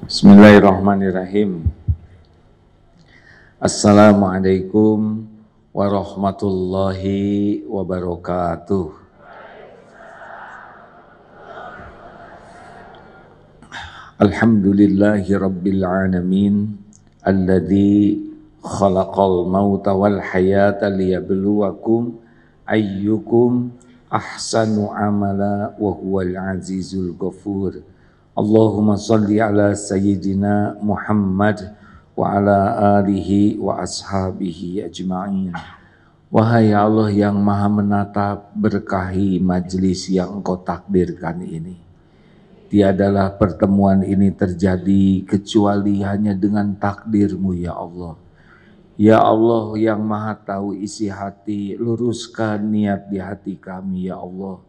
Bismillahirrahmanirrahim. Assalamualaikum warahmatullahi wabarakatuh. Alhamdulillahi rabbil alamin alladzi khalaqal mauta wal hayata liyabluwakum ayyukum ahsanu amala wa huwal azizul ghafur. Allahumma salli ala sayyidina Muhammad wa ala alihi wa ashabihi ajma'in. Wahai Allah yang maha menatap, berkahi majlis yang Engkau takdirkan ini. Tiadalah pertemuan ini terjadi kecuali hanya dengan takdir-Mu ya Allah. Ya Allah yang maha tahu isi hati, luruskan niat di hati kami ya Allah.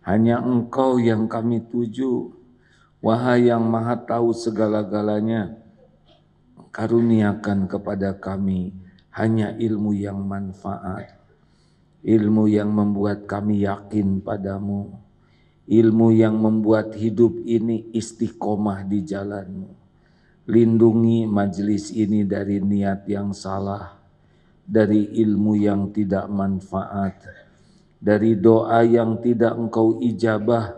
Hanya Engkau yang kami tuju. Wahai yang maha tahu segala-galanya, karuniakan kepada kami hanya ilmu yang manfaat, ilmu yang membuat kami yakin padamu, ilmu yang membuat hidup ini istiqomah di jalanmu. Lindungi majelis ini dari niat yang salah, dari ilmu yang tidak manfaat, dari doa yang tidak Engkau ijabah,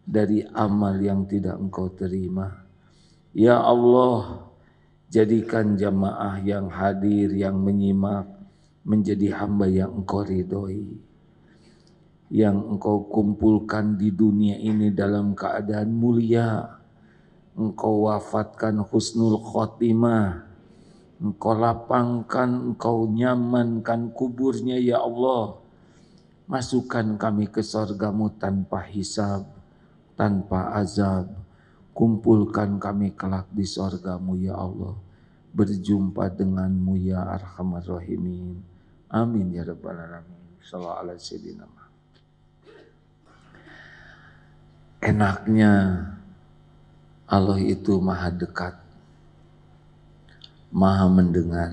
dari amal yang tidak Engkau terima. Ya Allah, jadikan jamaah yang hadir, yang menyimak, menjadi hamba yang Engkau ridhoi, yang Engkau kumpulkan di dunia ini dalam keadaan mulia. Engkau wafatkan husnul khotimah, Engkau lapangkan, Engkau nyamankan kuburnya ya Allah. Masukkan kami ke surga-Mu tanpa hisab, tanpa azab. Kumpulkan kami kelak di surga-Mu ya Allah. Berjumpa dengan-Mu ya Arhamar Rahimin. Amin ya Rabbal Alamin. Sallallahu alaihi wasallam. Enaknya Allah itu maha dekat, maha mendengar,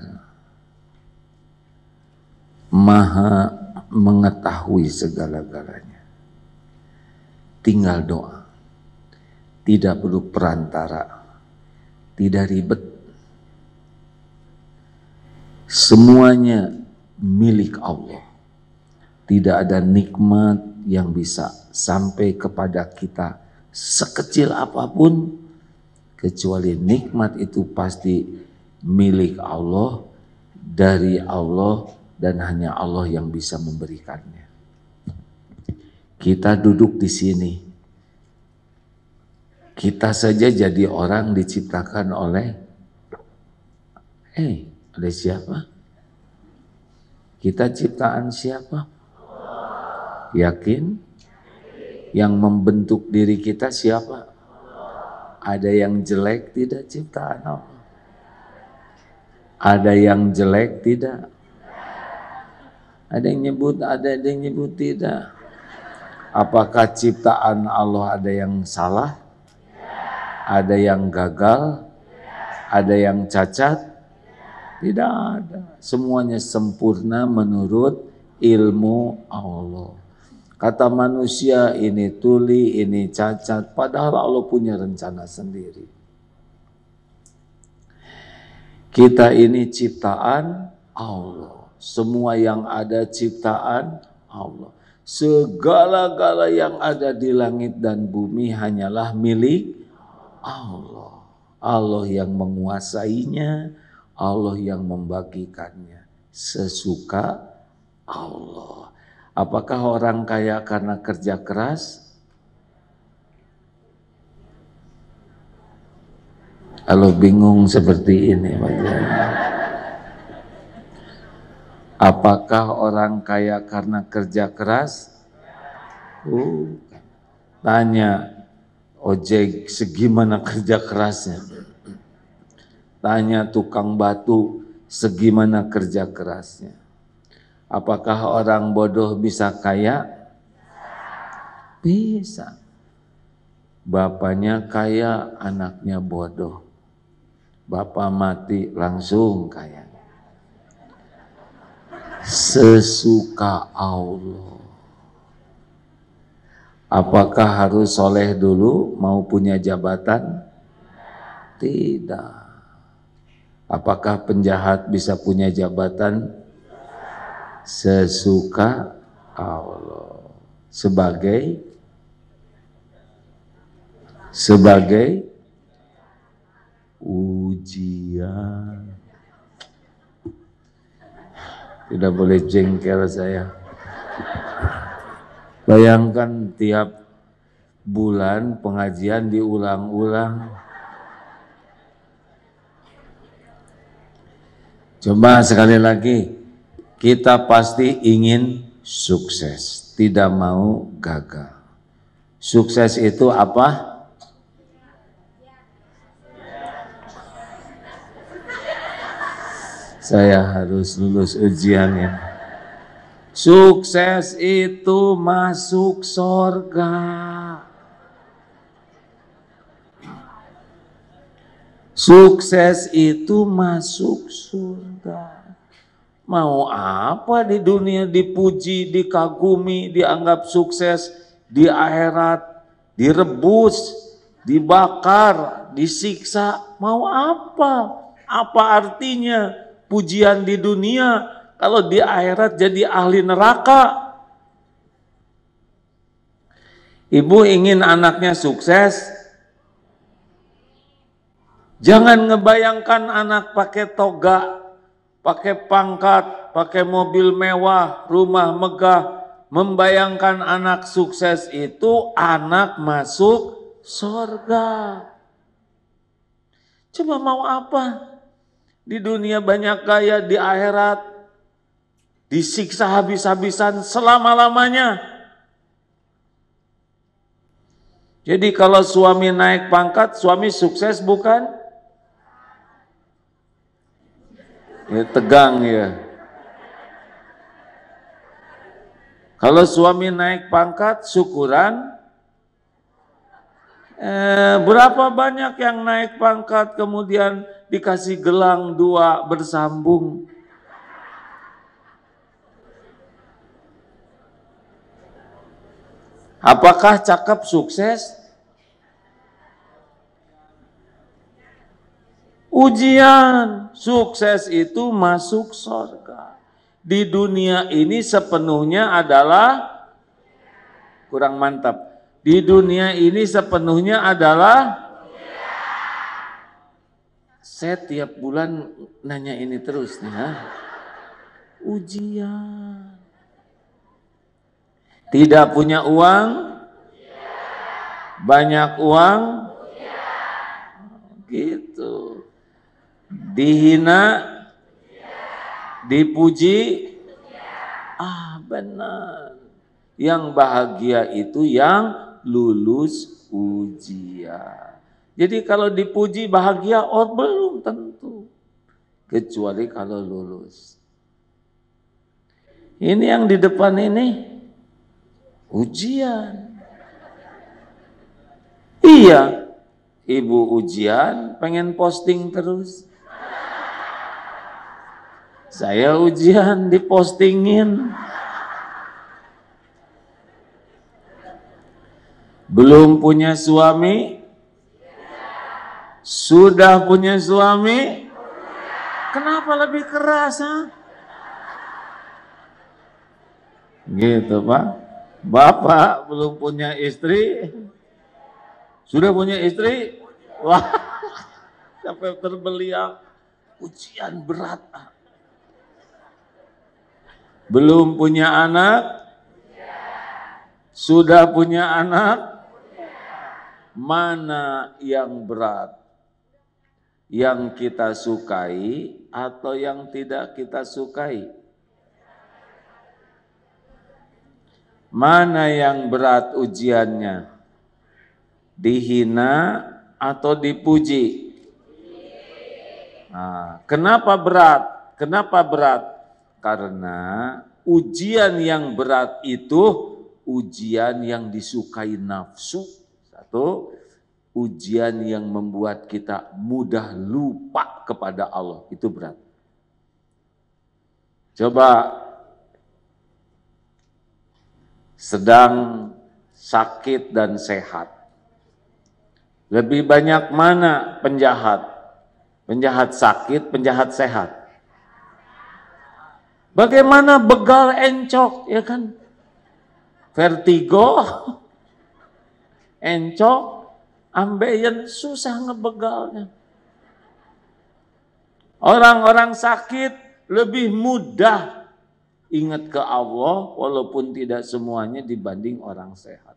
maha mengetahui segala-galanya. Tinggal doa. Tidak perlu perantara, tidak ribet. Semuanya milik Allah. Tidak ada nikmat yang bisa sampai kepada kita sekecil apapun, kecuali nikmat itu pasti milik Allah, dari Allah, dan hanya Allah yang bisa memberikannya. Kita duduk di sini. Kita saja jadi orang diciptakan oleh oleh siapa? Kita ciptaan siapa? Yakin? Yang membentuk diri kita siapa? Ada yang jelek tidak ciptaan Allah? Ada yang jelek tidak? Ada yang nyebut, ada yang nyebut tidak? Apakah ciptaan Allah ada yang salah? Ada yang gagal? Ada yang cacat? Tidak ada. Semuanya sempurna menurut ilmu Allah. Kata manusia ini tuli, ini cacat. Padahal Allah punya rencana sendiri. Kita ini ciptaan Allah. Semua yang ada ciptaan Allah. Segala-gala yang ada di langit dan bumi hanyalah milik Allah. Allah yang menguasainya, Allah yang membagikannya sesuka Allah. Apakah orang kaya karena kerja keras? Kalau bingung seperti ini bagaimana? Apakah orang kaya karena kerja keras? Tanya ojek segimana kerja kerasnya. Tanya tukang batu segimana kerja kerasnya. Apakah orang bodoh bisa kaya? Bisa. Bapaknya kaya, anaknya bodoh. Bapak mati langsung kaya. Sesuka Allah. Apakah harus soleh dulu mau punya jabatan? Tidak. Apakah penjahat bisa punya jabatan? Sesuka Allah. Sebagai ujian. Tidak boleh jengkel saya. Bayangkan tiap bulan pengajian diulang-ulang. Coba sekali lagi, kita pasti ingin sukses, tidak mau gagal. Sukses itu apa? Saya harus lulus ujian ya. Sukses itu masuk surga. Sukses itu masuk surga. Mau apa di dunia dipuji, dikagumi, dianggap sukses, di akhirat direbus, dibakar, disiksa. Mau apa? Apa artinya pujian di dunia kalau di akhirat jadi ahli neraka? Ibu ingin anaknya sukses, jangan ngebayangkan anak pakai toga, pakai pangkat, pakai mobil mewah, rumah megah. Membayangkan anak sukses itu anak masuk surga. Coba mau apa? Di dunia banyak gaya, di akhirat disiksa habis-habisan selama-lamanya. Jadi kalau suami naik pangkat, suami sukses bukan? Ya, tegang ya. Kalau suami naik pangkat, syukuran. Berapa banyak yang naik pangkat kemudian dikasih gelang 2 bersambung. Apakah cakep sukses? Ujian, sukses itu masuk surga. Di dunia ini sepenuhnya adalah, kurang mantap. Di dunia ini sepenuhnya adalah, saya tiap bulan nanya ini terus nih, ujian. Tidak punya uang, banyak uang, gitu. Dihina, dipuji, benar. Yang bahagia itu yang lulus ujian. Jadi kalau dipuji bahagia, belum tentu. Kecuali kalau lulus. Ini yang di depan ini ujian. Iya, ibu ujian pengen posting terus. Saya ujian dipostingin. Belum punya suami, sudah punya suami, kenapa lebih keras? Gitu Pak. Bapak belum punya istri, sudah punya istri, wah, sampai terbeliak, ujian berat. Belum punya anak, sudah punya anak, mana yang berat? Yang kita sukai atau yang tidak kita sukai? Mana yang berat ujiannya? Dihina atau dipuji? Nah, kenapa berat? Kenapa berat? Karena ujian yang berat itu ujian yang disukai nafsu. Satu, ujian yang membuat kita mudah lupa kepada Allah, itu berat. Coba sedang sakit dan sehat, Lebih banyak mana penjahat? Penjahat sakit, penjahat sehat. Bagaimana begal encok, ya kan? Vertigo, encok, ambeien susah ngebegalnya. Orang-orang sakit lebih mudah ingat ke Allah walaupun tidak semuanya dibanding orang sehat.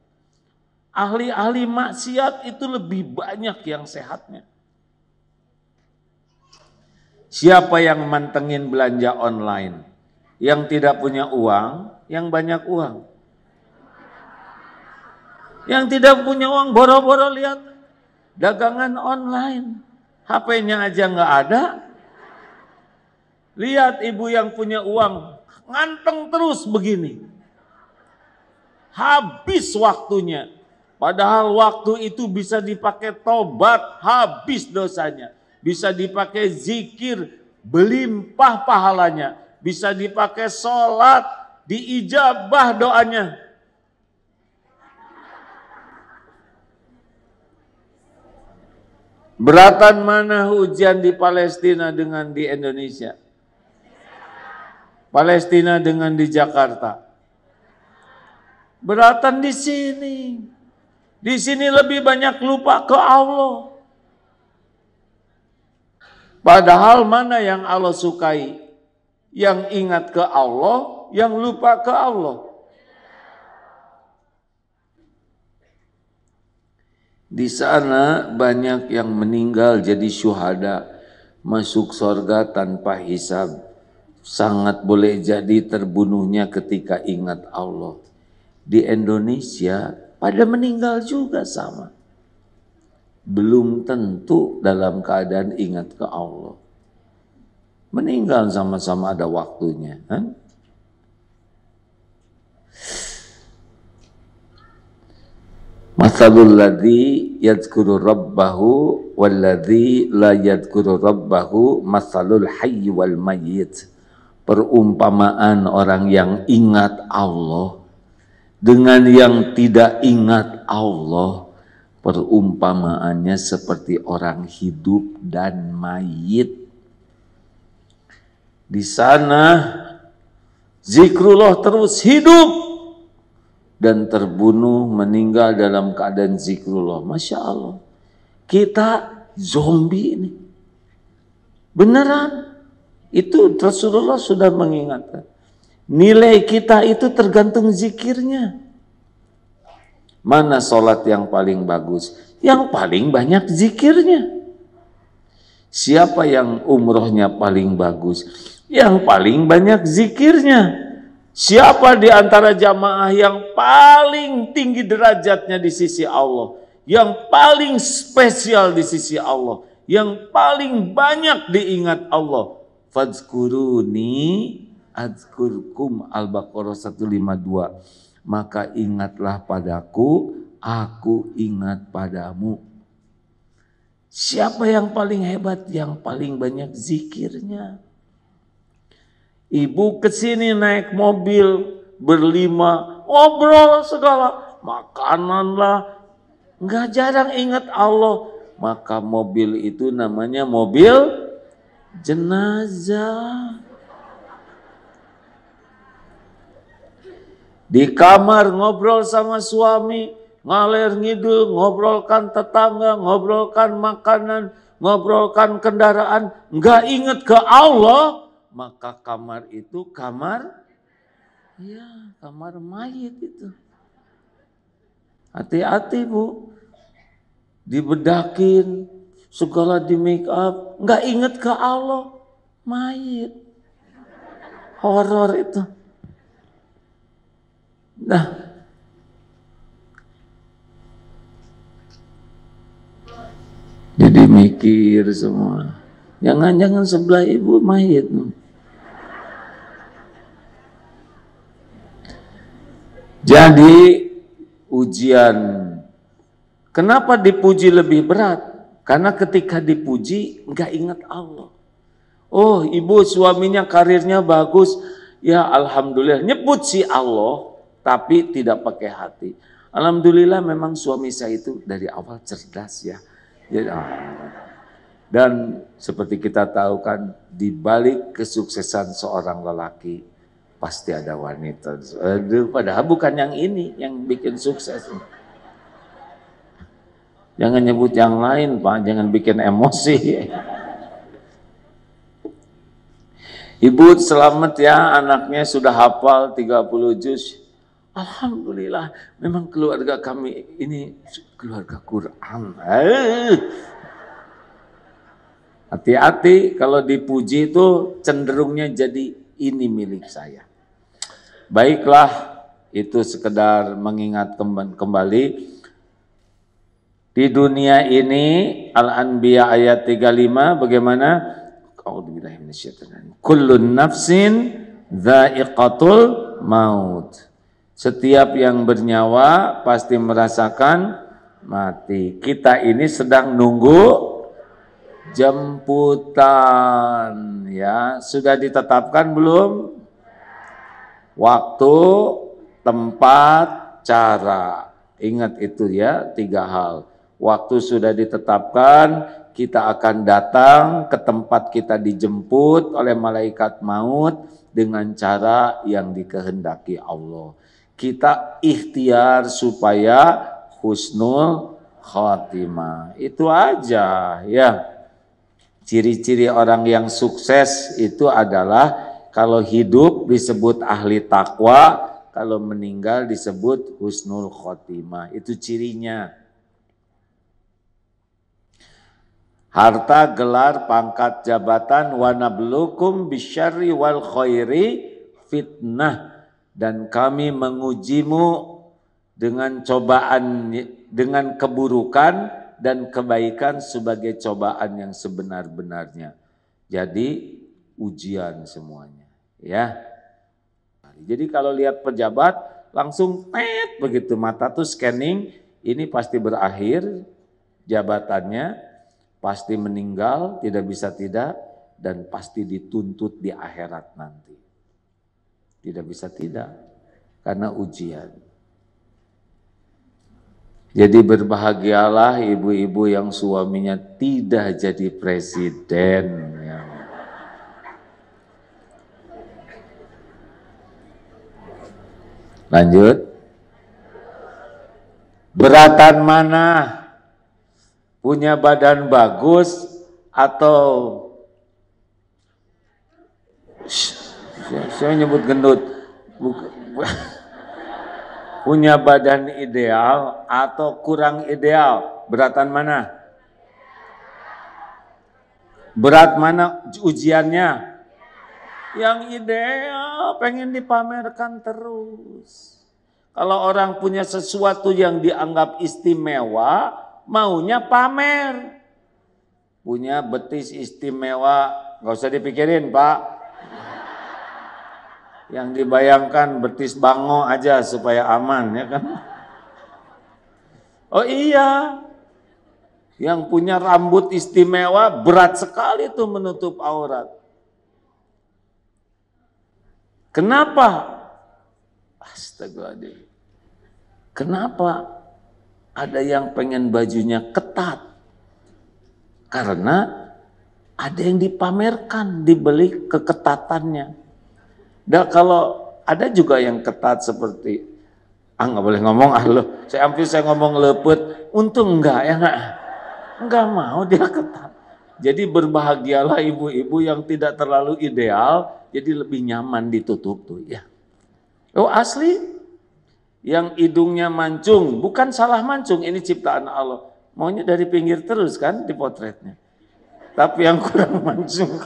Ahli-ahli maksiat itu lebih banyak yang sehatnya. Siapa yang mantengin belanja online? Yang tidak punya uang, yang banyak uang. Yang tidak punya uang boro-boro lihat dagangan online. HP-nya aja nggak ada. Lihat ibu yang punya uang, nganteng terus begini. Habis waktunya. Padahal waktu itu bisa dipakai tobat, habis dosanya. Bisa dipakai zikir, berlimpah pahalanya. Bisa dipakai sholat, diijabah doanya. Beratan mana ujian di Palestina dengan di Indonesia? Palestina dengan di Jakarta. Beratan di sini. Di sini lebih banyak lupa ke Allah. Padahal mana yang Allah sukai? Yang ingat ke Allah, yang lupa ke Allah. Di sana banyak yang meninggal jadi syuhada, masuk surga tanpa hisab. Sangat boleh jadi terbunuhnya ketika ingat Allah. Di Indonesia pada meninggal juga sama. Belum tentu dalam keadaan ingat ke Allah. Meninggal sama-sama ada waktunya. Kan? Mathalul ladzi yadhkuru rabbahu walladzi la yadhkuru rabbahu mathalul hayy wal mayyit. Perumpamaan orang yang ingat Allah dengan yang tidak ingat Allah, perumpamaannya seperti orang hidup dan mayit. Di sana zikrullah terus hidup dan terbunuh meninggal dalam keadaan zikrullah. Masya Allah, kita zombie ini. Beneran, itu Rasulullah sudah mengingatkan. Nilai kita itu tergantung zikirnya. Mana sholat yang paling bagus? Yang paling banyak zikirnya. Siapa yang umrohnya paling bagus? Yang paling banyak zikirnya. Siapa di antara jamaah yang paling tinggi derajatnya di sisi Allah? Yang paling spesial di sisi Allah? Yang paling banyak diingat Allah? Fadzkuruni adzkurkum, Al-Baqarah 152. Maka ingatlah padaku, aku ingat padamu. Siapa yang paling hebat? Yang paling banyak zikirnya. Ibu kesini naik mobil berlima, ngobrol segala, makanan lah, nggak jarang ingat Allah. Maka mobil itu namanya mobil jenazah. Di kamar ngobrol sama suami, ngalir ngidul, ngobrolkan tetangga, ngobrolkan makanan, ngobrolkan kendaraan, nggak ingat ke Allah, maka kamar itu kamar, ya kamar mayit itu. Hati-hati Bu, dibedakin, segala di make up, nggak ingat ke Allah, mayit, horor itu. Nah, jadi mikir semua. Jangan-jangan sebelah ibu mayit. Jadi ujian, kenapa dipuji lebih berat? Karena ketika dipuji nggak ingat Allah. Oh, ibu suaminya karirnya bagus, ya alhamdulillah. Nyebut si Allah, tapi tidak pakai hati. Alhamdulillah memang suami saya itu dari awal cerdas ya. Dan seperti kita tahu kan, di balik kesuksesan seorang lelaki pasti ada wanita. Aduh, padahal bukan yang ini yang bikin sukses. Jangan nyebut yang lain, Pak, jangan bikin emosi. Ibu selamat ya, anaknya sudah hafal 30 juz. Alhamdulillah, memang keluarga kami ini keluarga Quran. Hati-hati kalau dipuji itu cenderungnya jadi ini milik saya. Baiklah, itu sekedar mengingat kembali. Di dunia ini, Al-Anbiya ayat 35, bagaimana? Kullun nafsin dha'iqatul maut. Setiap yang bernyawa pasti merasakan mati. Kita ini sedang nunggu jemputan, ya. Sudah ditetapkan belum? Waktu, tempat, cara. Ingat itu ya, 3 hal. Waktu sudah ditetapkan, kita akan datang ke tempat kita dijemput oleh malaikat maut dengan cara yang dikehendaki Allah. Kita ikhtiar supaya husnul khatimah. Itu aja ya. Ciri-ciri orang yang sukses itu adalah kalau hidup disebut ahli takwa, kalau meninggal disebut husnul khatimah. Itu cirinya. Harta, gelar, pangkat, jabatan, wa nablukum bisyarri wal khairi fitnah. Dan kami mengujimu dengan cobaan, dengan keburukan dan kebaikan sebagai cobaan yang sebenar-benarnya. Jadi ujian semuanya, ya. Jadi kalau lihat pejabat langsung begitu mata tuh scanning, ini pasti berakhir jabatannya, pasti meninggal, tidak bisa tidak, dan pasti dituntut di akhirat nanti. Tidak bisa tidak, karena ujian. Jadi berbahagialah ibu-ibu yang suaminya tidak jadi presiden. Ya. Lanjut. Beratan mana? Punya badan bagus atau saya nyebut gendut, punya badan ideal atau kurang ideal? Beratan mana? Berat mana ujiannya? Yang ideal, pengen dipamerkan terus. Kalau orang punya sesuatu yang dianggap istimewa, maunya pamer. Punya betis istimewa, gak usah dipikirin Pak. Yang dibayangkan betis bango aja supaya aman, ya kan? Oh iya, yang punya rambut istimewa berat sekali tuh menutup aurat. Kenapa? Astagfirullahaladzim. Kenapa ada yang pengen bajunya ketat? Karena ada yang dipamerkan, dibeli keketatannya. Dan kalau ada juga yang ketat seperti, nggak boleh ngomong loh, saya ngomong lepet, untung enggak ya enggak mau dia ketat. Jadi berbahagialah ibu-ibu yang tidak terlalu ideal, jadi lebih nyaman ditutup tuh ya. Oh asli, yang hidungnya mancung, bukan salah mancung, ini ciptaan Allah. Maunya dari pinggir terus kan di potretnya. Tapi yang kurang mancung,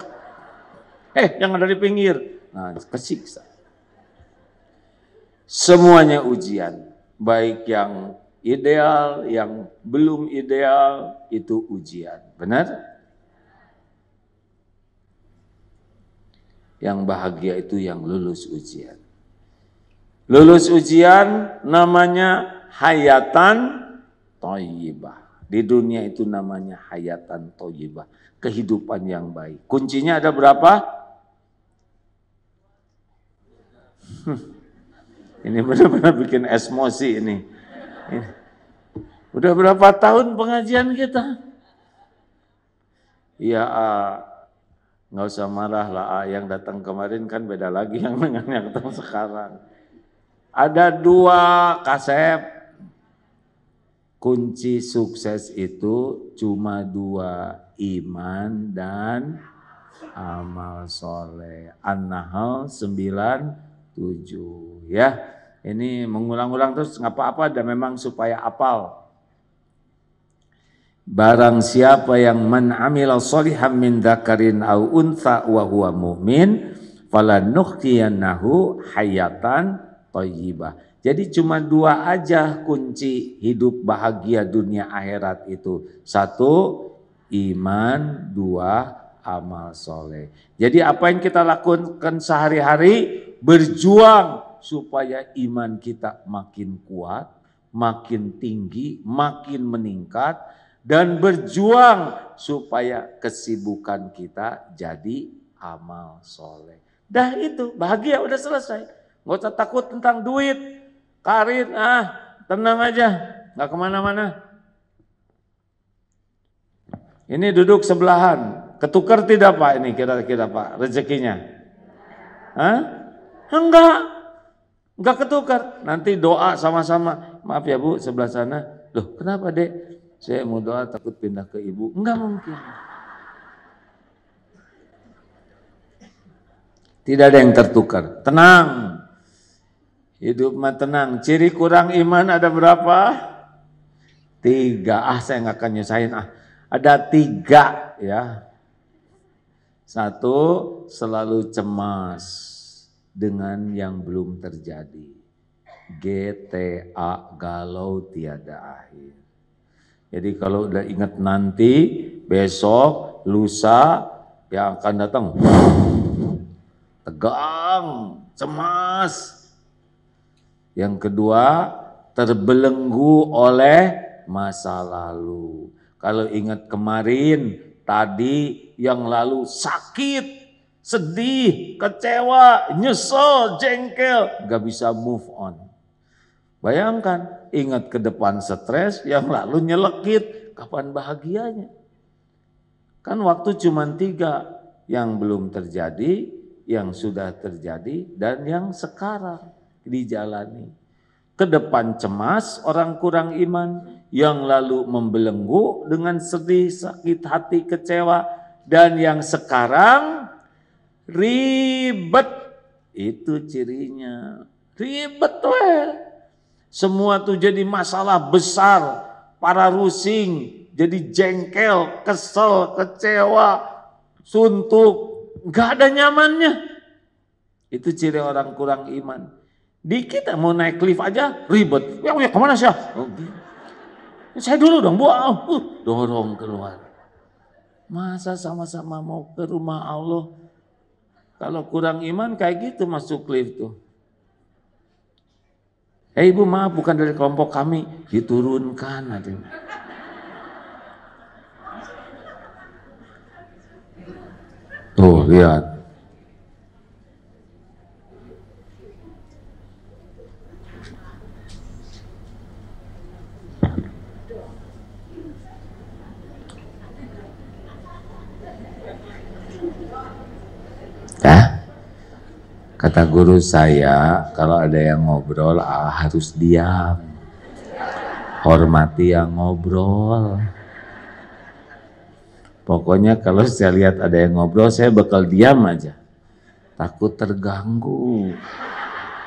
jangan dari pinggir. Nah, kesiksa. Semuanya ujian, baik yang ideal, yang belum ideal, itu ujian. Benar? Yang bahagia itu yang lulus ujian. Lulus ujian namanya hayatan thayyibah. Di dunia itu namanya hayatan thayyibah, kehidupan yang baik. Kuncinya ada berapa? Ini benar-benar bikin emosi ini. Udah berapa tahun pengajian kita? Iya, nggak usah marah lah, yang datang kemarin kan beda lagi yang dengan yang datang sekarang. Ada 2 kasep. Kunci sukses itu cuma 2, iman dan amal soleh. An-Nahl 97 ya. Ini mengulang-ulang terus nggak apa-apa, dan memang supaya apal. Barang siapa yang man amila sholihan min dzakarin aw untha wa huwa mu'min falanuhyiyannahu hayatan thayyibah. Jadi cuma 2 aja kunci hidup bahagia dunia akhirat itu. 1 iman, 2 amal soleh. Jadi apa yang kita lakukan sehari-hari, berjuang supaya iman kita makin kuat, makin tinggi, makin meningkat, dan berjuang supaya kesibukan kita jadi amal soleh. Dah itu, bahagia udah selesai. Nggak usah takut tentang duit, karir, tenang aja, nggak kemana-mana. Ini duduk sebelahan, ketukar tidak Pak ini kira-kira Pak rezekinya? Enggak ketukar. Nanti doa sama-sama. Maaf ya Bu, sebelah sana. Loh kenapa Dek? Saya mau doa takut pindah ke ibu. Enggak mungkin. Tidak ada yang tertukar. Tenang. Hidup mah tenang. Ciri kurang iman ada berapa? 3. Saya nggak akan nyusahin. Ada 3 ya. 1, selalu cemas dengan yang belum terjadi. GTA, galau tiada akhir. Jadi kalau udah ingat nanti, besok, lusa, yang akan datang, tegang, cemas. Yang kedua, terbelenggu oleh masa lalu. Kalau ingat kemarin, tadi, yang lalu sakit, sedih, kecewa, nyesel, jengkel, gak bisa move on. Bayangkan, ingat ke depan stres, yang lalu nyelekit, kapan bahagianya? Kan waktu cuma 3, yang belum terjadi, yang sudah terjadi, dan yang sekarang dijalani. Ke depan cemas, orang kurang iman, yang lalu membelenggu dengan sedih, sakit hati, kecewa, dan yang sekarang ribet. Itu cirinya, ribet weh. Semua tuh jadi masalah besar, para rusing, jadi jengkel, kesel, kecewa, suntuk, gak ada nyamannya. Itu ciri orang kurang iman. Dikit mau naik lift aja ribet. Ya kemana sih? Saya dulu dong, Bu. Dorong keluar. Masa sama-sama mau ke rumah Allah? Kalau kurang iman kayak gitu masuk lift tuh. Ibu maaf bukan dari kelompok kami, diturunkan aja. Tuh lihat. Kata guru saya, kalau ada yang ngobrol harus diam. Hormati yang ngobrol. Pokoknya kalau saya lihat ada yang ngobrol, saya bakal diam aja. Takut terganggu.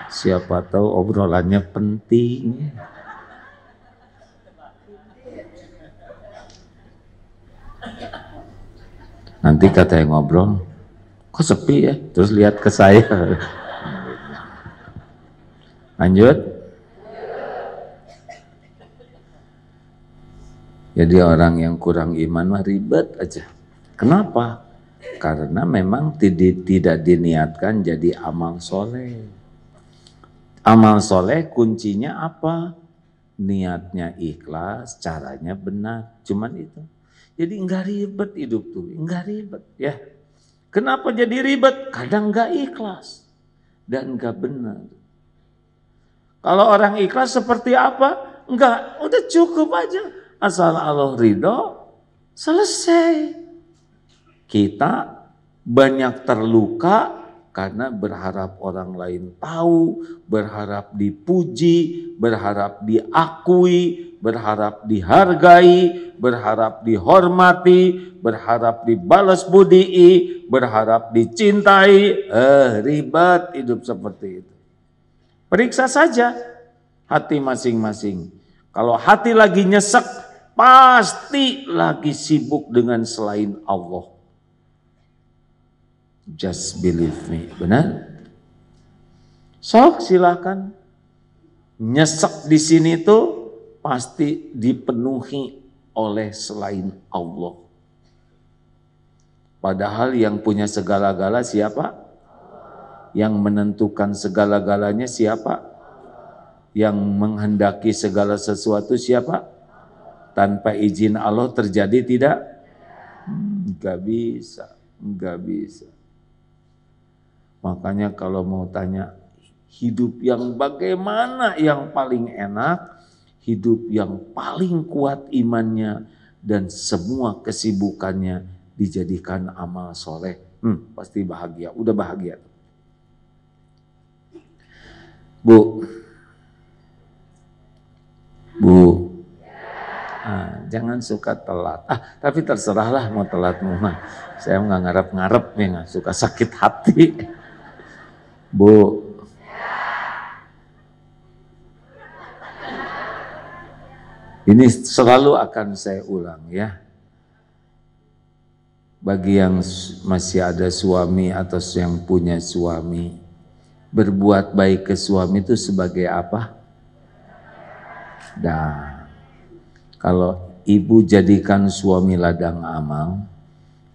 Siapa tahu obrolannya penting. Nanti kata yang ngobrol, kok sepi ya? Terus lihat ke saya. Lanjut. Jadi orang yang kurang iman mah ribet aja. Kenapa? Karena memang tidak diniatkan jadi amal soleh. Amal soleh kuncinya apa? Niatnya ikhlas, caranya benar. Cuman itu. Jadi enggak ribet hidup tuh, enggak ribet ya. Kenapa jadi ribet? Kadang enggak ikhlas dan enggak benar. Kalau orang ikhlas seperti apa? Enggak, udah cukup aja. Asal Allah ridho, selesai. Kita banyak terluka karena berharap orang lain tahu, berharap dipuji, berharap diakui, berharap dihargai, berharap dihormati, berharap dibalas budi, berharap dicintai. Ribet hidup seperti itu. Periksa saja hati masing-masing. Kalau hati lagi nyesek, pasti lagi sibuk dengan selain Allah. Just believe me, benar? Sok silakan. Nyesek di sini tuh pasti dipenuhi oleh selain Allah. Padahal yang punya segala-gala siapa? Yang menentukan segala-galanya siapa? Yang menghendaki segala sesuatu siapa? Tanpa izin Allah terjadi tidak? Enggak bisa, enggak bisa. Makanya kalau mau tanya hidup yang bagaimana yang paling enak, hidup yang paling kuat imannya dan semua kesibukannya dijadikan amal soleh, pasti bahagia, udah bahagia. Bu, jangan suka telat. Tapi terserahlah mau telat mau mah. Saya nggak ngarep-ngarep ya, nggak suka sakit hati. Bu, ini selalu akan saya ulang ya. Bagi yang masih ada suami atau yang punya suami, berbuat baik ke suami itu sebagai apa? Kalau ibu jadikan suami ladang amal,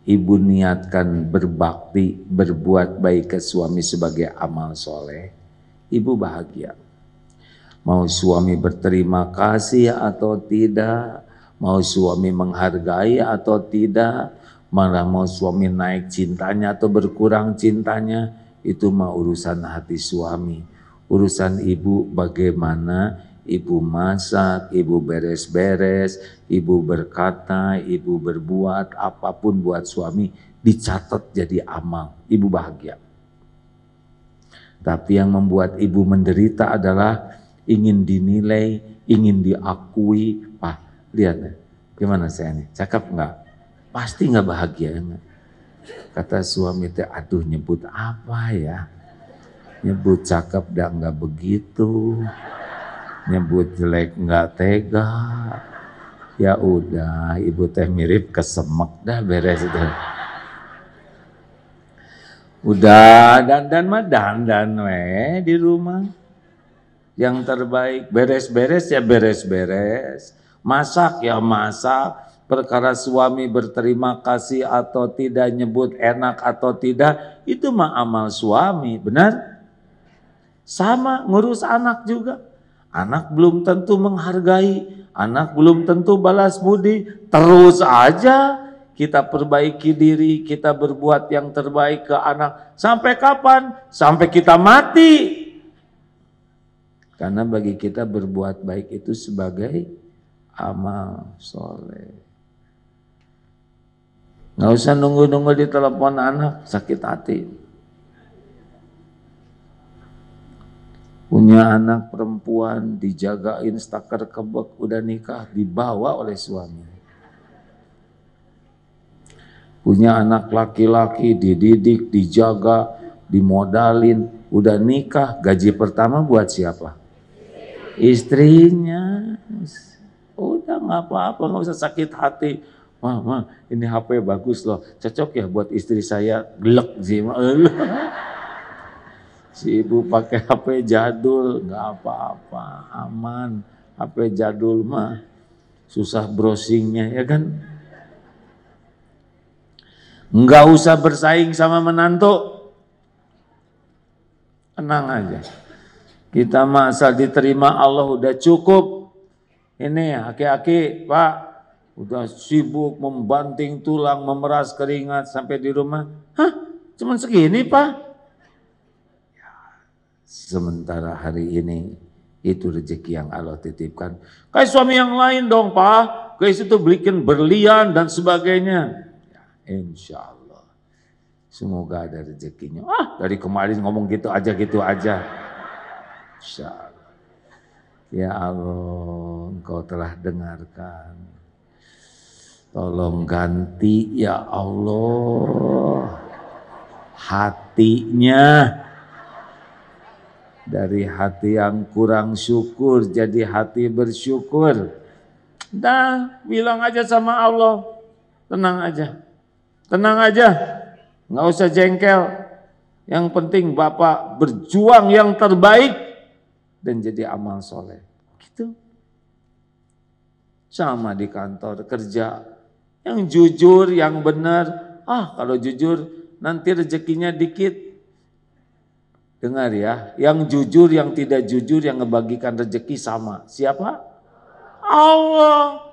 ibu niatkan berbakti, berbuat baik ke suami sebagai amal soleh, ibu bahagia. Mau suami berterima kasih atau tidak, mau suami menghargai atau tidak, malah mau suami naik cintanya atau berkurang cintanya, itu mah urusan hati suami. Urusan ibu bagaimana ibu masak, ibu beres-beres, ibu berkata, ibu berbuat apapun buat suami, dicatat jadi amal. Ibu bahagia. Tapi yang membuat ibu menderita adalah ingin dinilai, ingin diakui. Pak, lihat ya, gimana saya nih, cakep nggak? Pasti nggak bahagia. Enggak? Kata suami teh, aduh nyebut apa ya? Nyebut cakep dah nggak begitu. Nyebut jelek nggak tega. Ya udah, ibu teh mirip kesemek dah, beres itu. Udah dandan we di rumah. Yang terbaik, beres-beres ya beres-beres. Masak ya masak. Perkara suami berterima kasih atau tidak, nyebut enak atau tidak, itu mah amal suami, benar? Sama ngurus anak juga. Anak belum tentu menghargai, anak belum tentu balas budi, terus aja kita perbaiki diri, kita berbuat yang terbaik ke anak. Sampai kapan? Sampai kita mati. Karena bagi kita berbuat baik itu sebagai amal soleh. Nggak usah nunggu-nunggu di telepon anak, sakit hati. Punya anak perempuan, dijagain stakar kebek, udah nikah, dibawa oleh suami. Punya anak laki-laki, dididik, dijaga, dimodalin, udah nikah, gaji pertama buat siapa? Istrinya. Udah nggak apa-apa, nggak usah sakit hati. Mama, ini HP bagus loh, cocok ya buat istri saya, gelek sih. Si ibu pakai HP jadul, nggak apa-apa, aman. HP jadul mah susah browsingnya ya kan. Nggak usah bersaing sama menantu, tenang aja. Kita mah asal diterima Allah udah cukup. Ini aki-aki Pak, udah sibuk membanting tulang, memeras keringat sampai di rumah. Cuman segini Pak? Sementara hari ini Itu rezeki yang Allah titipkan. Kayak suami yang lain dong Pak, kayak situ belikan berlian dan sebagainya. Ya, insya Allah. Semoga ada rezekinya. Dari kemarin ngomong gitu aja. Insya Allah. Ya Allah, Engkau telah dengarkan. Tolong ganti ya Allah hatinya. Dari hati yang kurang syukur jadi hati bersyukur. Dah, bilang aja sama Allah, tenang aja, nggak usah jengkel. Yang penting Bapak berjuang yang terbaik dan jadi amal soleh. Gitu. Sama di kantor kerja, yang jujur, yang benar. Kalau jujur nanti rezekinya dikit. Dengar ya, yang jujur, yang tidak jujur, yang ngebagikan rezeki sama. Siapa? Allah.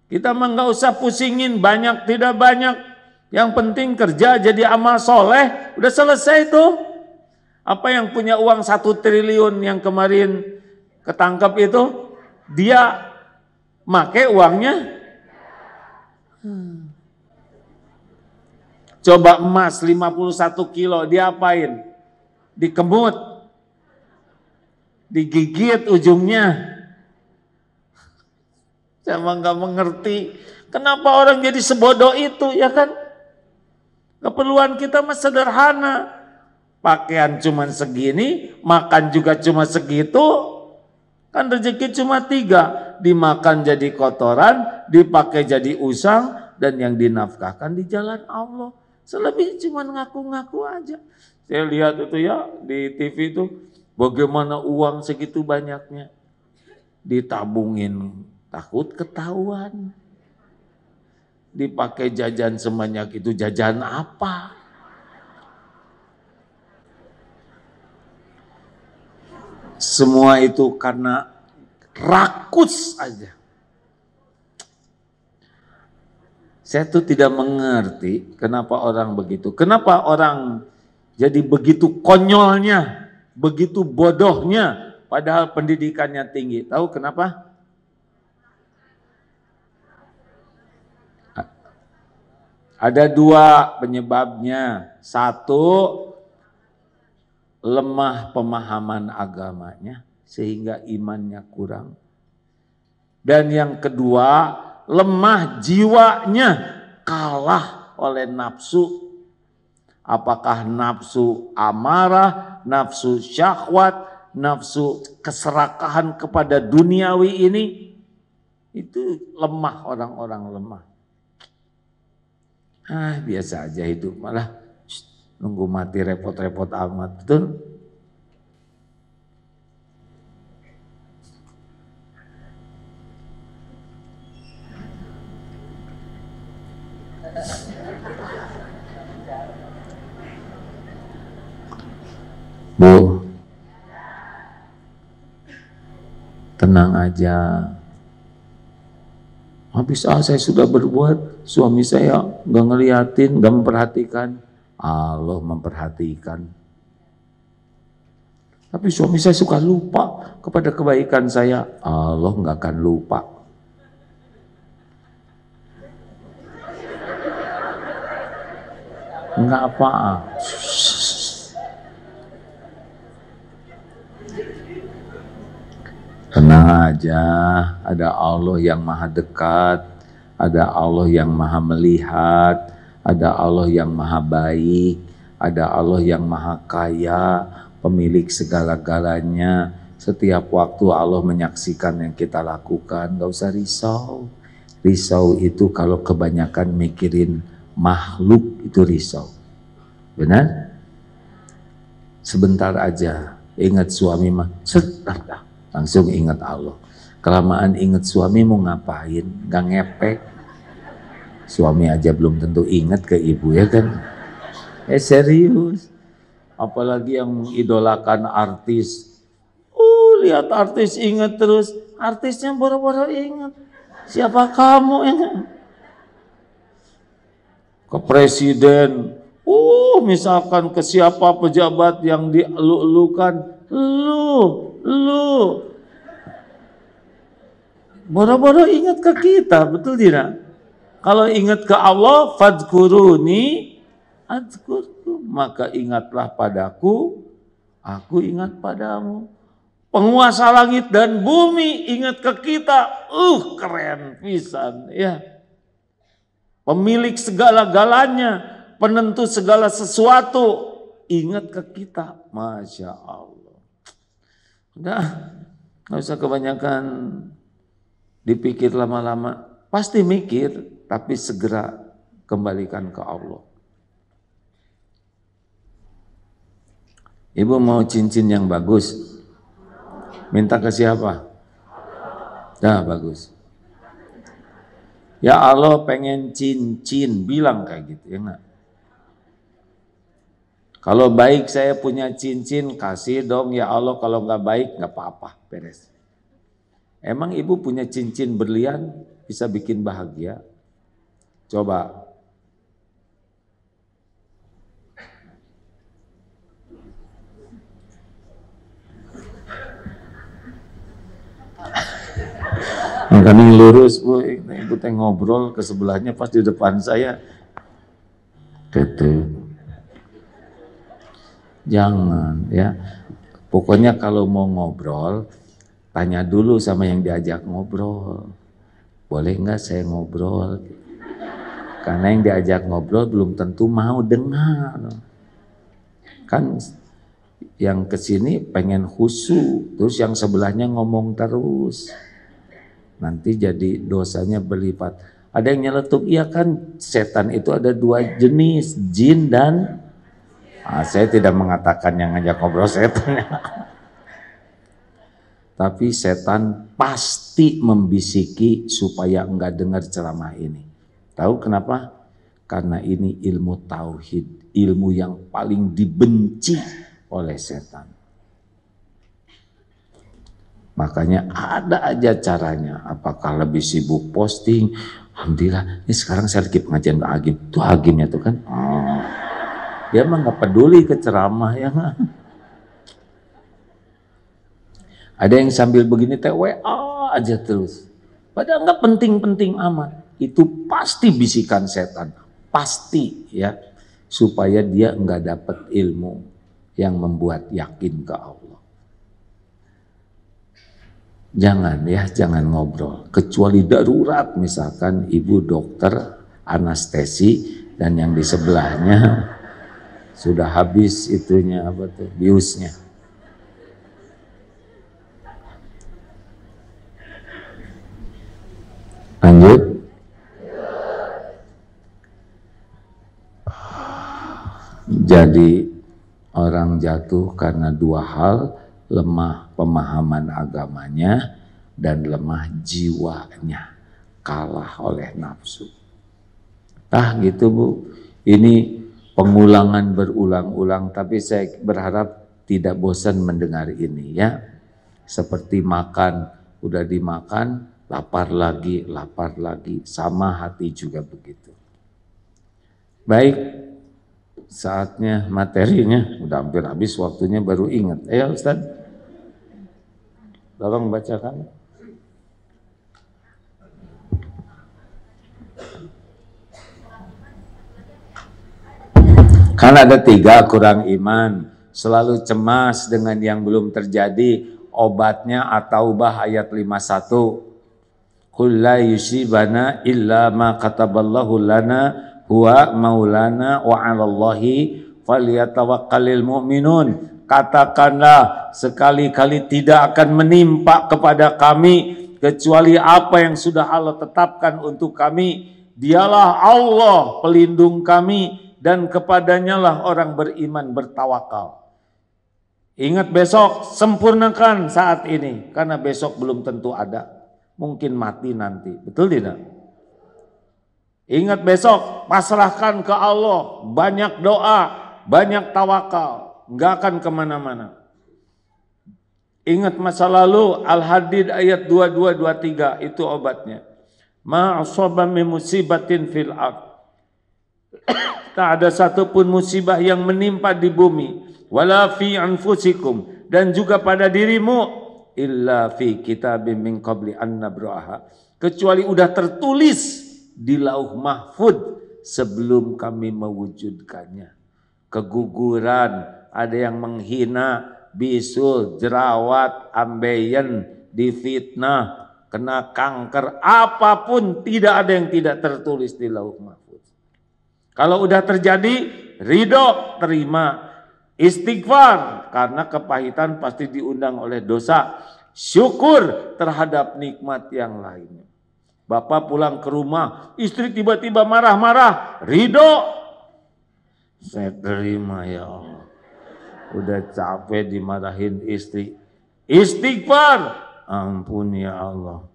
Kita mah nggak usah pusingin banyak tidak banyak. Yang penting kerja jadi amal soleh, udah selesai tuh. Apa yang punya uang 1 triliun yang kemarin ketangkep itu, dia make uangnya. Coba emas 51 kilo, diapain? Dikemut, digigit ujungnya. Saya emang gak mengerti, kenapa orang jadi sebodoh itu, ya kan? Keperluan kita mah sederhana. Pakaian cuma segini, makan juga cuma segitu. Kan rezeki cuma 3, dimakan jadi kotoran, dipakai jadi usang, dan yang dinafkahkan di jalan Allah. Selebih cuma ngaku-ngaku aja. Saya lihat itu ya di TV itu bagaimana uang segitu banyaknya ditabungin, takut ketahuan. Dipakai jajan sebanyak itu, jajan apa? Semua itu karena rakus aja. Saya tuh tidak mengerti kenapa orang begitu. Kenapa orang jadi begitu konyolnya, begitu bodohnya, padahal pendidikannya tinggi. Tahu kenapa? Ada 2 penyebabnya. 1, lemah pemahaman agamanya sehingga imannya kurang. Dan yang kedua, lemah jiwanya, kalah oleh nafsu. Apakah nafsu amarah, nafsu syahwat, nafsu keserakahan kepada duniawi ini? Itu lemah, orang-orang lemah. Biasa aja hidup, malah nunggu mati repot-repot amat, betul? Bu, tenang aja. Habis saya sudah berbuat, suami saya nggak ngeliatin, nggak memperhatikan. Allah memperhatikan. Tapi suami saya suka lupa kepada kebaikan saya. Allah nggak akan lupa. Nggak apa. Tenang aja, ada Allah yang maha dekat, ada Allah yang maha melihat, ada Allah yang maha baik, ada Allah yang maha kaya, pemilik segala-galanya. Setiap waktu Allah menyaksikan yang kita lakukan, gak usah risau. Risau itu kalau kebanyakan mikirin makhluk itu risau. Benar? Sebentar aja, ingat suami mah, langsung ingat Allah. Kelamaan ingat suami mau ngapain, gak ngepek. Suami aja belum tentu ingat ke ibu, ya kan? Serius. Apalagi yang mengidolakan artis. Lihat artis ingat terus. Artisnya boro-boro ingat. Siapa kamu ya? Ke presiden. Misalkan ke siapa pejabat yang dielu-elukan. Lu Lu boro-boro ingat ke kita, betul tidak? Kalau ingat ke Allah, fadkuruni adzkurkum, maka ingatlah padaku, aku ingat padamu. Penguasa langit dan bumi ingat ke kita, keren pisan ya. Pemilik segala-galanya, penentu segala sesuatu, ingat ke kita, Masya Allah. Udah, nggak usah kebanyakan dipikir lama-lama, pasti mikir, tapi segera kembalikan ke Allah. Ibu mau cincin yang bagus, minta ke siapa? Dah bagus. Ya Allah pengen cincin, bilang kayak gitu ya enggak? Kalau baik saya punya cincin, kasih dong ya Allah, kalau nggak baik nggak apa-apa, beres. Emang ibu punya cincin berlian bisa bikin bahagia? Coba. Kami lurus, Bu, ibu teh ngobrol ke sebelahnya pas di depan saya. Gitu. Jangan ya. Pokoknya kalau mau ngobrol, tanya dulu sama yang diajak ngobrol. Boleh nggak saya ngobrol? Karena yang diajak ngobrol belum tentu mau dengar. Kan yang kesini pengen khusyuk, terus yang sebelahnya ngomong terus. Nanti jadi dosanya berlipat. Ada yang nyeletuk, iya kan setan itu ada dua jenis, jin dan saya tidak mengatakan yang ngajak ngobrol setan. Tapi setan pasti membisiki supaya enggak dengar ceramah ini. Tahu kenapa? Karena ini ilmu tauhid, ilmu yang paling dibenci oleh setan. Makanya ada aja caranya. Apakah lebih sibuk posting? Alhamdulillah, ini sekarang saya lagi pengajian Pak Agim. Tuh Agimnya tuh kan, dia mah nggak peduli ke ceramah ya. Ada yang sambil begini WA aja terus. Padahal nggak penting-penting amat. Itu pasti bisikan setan, pasti ya, supaya dia nggak dapat ilmu yang membuat yakin ke Allah. Jangan ya, jangan ngobrol. Kecuali darurat, misalkan ibu dokter anestesi dan yang di sebelahnya sudah habis itunya apa tuh biusnya. Lanjut. Jadi orang jatuh karena dua hal, lemah pemahaman agamanya dan lemah jiwanya, kalah oleh nafsu. Gitu Bu, ini pengulangan berulang-ulang, tapi saya berharap tidak bosan mendengar ini ya. Seperti makan, udah dimakan, lapar lagi, sama hati juga begitu. Baik, saatnya materinya, udah hampir habis waktunya baru ingat. Ayo Ustaz, tolong bacakan. Kan ada 3 kurang iman, selalu cemas dengan yang belum terjadi, obatnya At-Taubah ayat 51. Qul la yusibana illa ma kataballahu lana huwa maulana wa 'alallahi falyatawakkalul mu'minun. Katakanlah, sekali-kali tidak akan menimpa kepada kami kecuali apa yang sudah Allah tetapkan untuk kami. Dialah Allah pelindung kami dan kepadanya lah orang beriman bertawakal. Ingat besok, sempurnakan saat ini karena besok belum tentu ada. Mungkin mati nanti, betul tidak? Ingat besok, pasrahkan ke Allah, banyak doa, banyak tawakal, nggak akan kemana-mana. Ingat masa lalu, Al-Hadid ayat 22-23, itu obatnya. Ma asaba min musibatin fil ard. Tak ada satupun musibah yang menimpa di bumi wala fi anfusikum, dan juga pada dirimu, illa fi kitabim min qabli an nabraha, kecuali udah tertulis di lauh mahfud sebelum kami mewujudkannya. Keguguran, ada yang menghina, bisul, jerawat, ambeien, difitnah, kena kanker, apapun tidak ada yang tidak tertulis di lauh mahfud. Kalau udah terjadi, ridho, terima. Istighfar, karena kepahitan pasti diundang oleh dosa. Syukur terhadap nikmat yang lainnya. Bapak pulang ke rumah, istri tiba-tiba marah-marah, ridho. Saya terima ya Allah. Udah capek dimarahin istri. Istighfar, ampun ya Allah.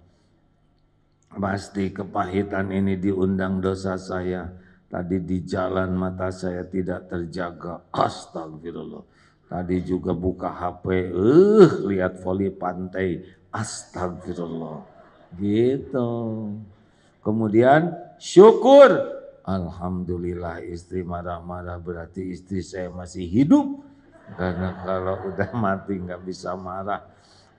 Pasti kepahitan ini diundang dosa saya. Tadi di jalan mata saya tidak terjaga. Astagfirullah. Tadi juga buka HP. Lihat voli pantai. Astagfirullah. Gitu. Kemudian syukur. Alhamdulillah istri marah-marah berarti istri saya masih hidup. Karena kalau udah mati nggak bisa marah.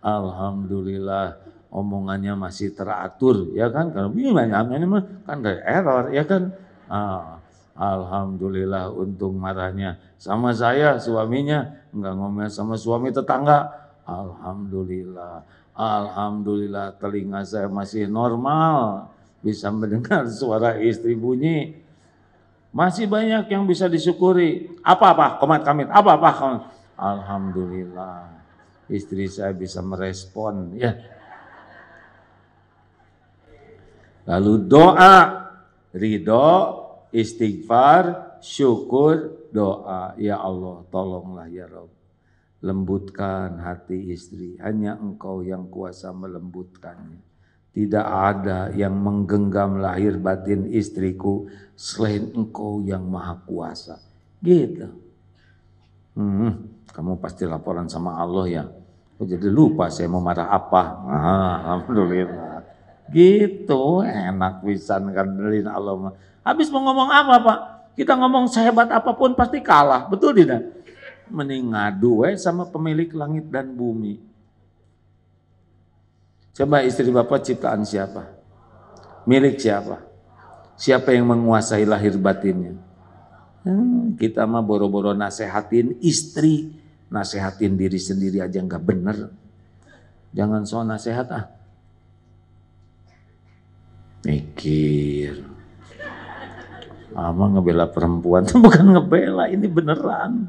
Alhamdulillah omongannya masih teratur. Ya kan? Kalau ini kan ada error. Ya kan? Alhamdulillah untung marahnya sama saya suaminya, enggak ngomel sama suami tetangga. Alhamdulillah, alhamdulillah telinga saya masih normal, bisa mendengar suara istri bunyi. Masih banyak yang bisa disyukuri. Apa-apa, komat kamit, apa-apa. Alhamdulillah, istri saya bisa merespon ya. Lalu doa, ridho, istighfar, syukur, doa. Ya Allah, tolonglah ya Rabb. Lembutkan hati istri. Hanya Engkau yang kuasa melembutkannya. Tidak ada yang menggenggam lahir batin istriku selain Engkau yang maha kuasa. Gitu. Kamu pasti laporan sama Allah ya. Oh, jadi lupa saya mau marah apa. Alhamdulillah. Gitu, enak pisan kandelin Allah. Habis mau ngomong apa Pak? Kita ngomong sehebat apapun pasti kalah, betul tidak? Mending ngadu sama pemilik langit dan bumi. Coba istri Bapak ciptaan siapa? Milik siapa? Siapa yang menguasai lahir batinnya? Kita mah boro-boro nasehatin istri, nasehatin diri sendiri aja nggak bener. Jangan so nasehat mikir. Ama ngebela perempuan itu bukan ngebela, ini beneran.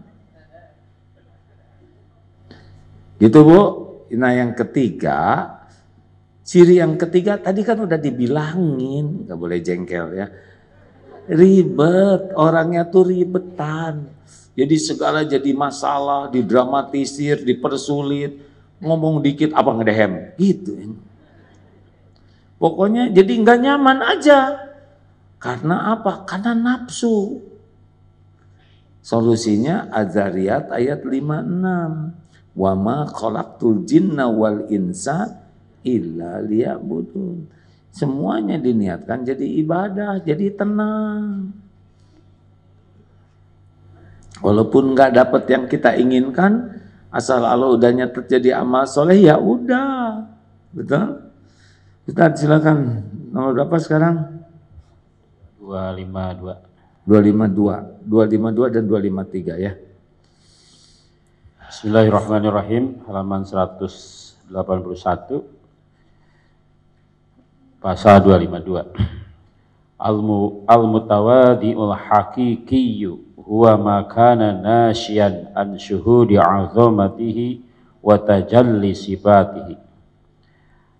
Gitu Bu. Nah yang ketiga, ciri yang ketiga tadi kan udah dibilangin, nggak boleh jengkel ya. Ribet, orangnya tuh ribetan. Jadi segala jadi masalah, didramatisir, dipersulit, ngomong dikit apa ngedehem, gitu. Pokoknya jadi nggak nyaman aja. Karena apa? Karena nafsu. Solusinya Az-Zariyat ayat 56. Wa ma khalaqtul jinna wal insa illa liya'budun. Semuanya diniatkan jadi ibadah, jadi tenang. Walaupun nggak dapat yang kita inginkan, asal Allah udah nyatet jadi amal soleh ya udah. Betul? Ustaz silakan, nomor berapa sekarang? 252. 252 dan 253 ya. Bismillahirrahmanirrahim, halaman 181, pasal 252. Al-mutawadi'ul haqiqiyyu huwa ma kana nasyian an syuhudi 'azamatihi wa tajalli sifatihi.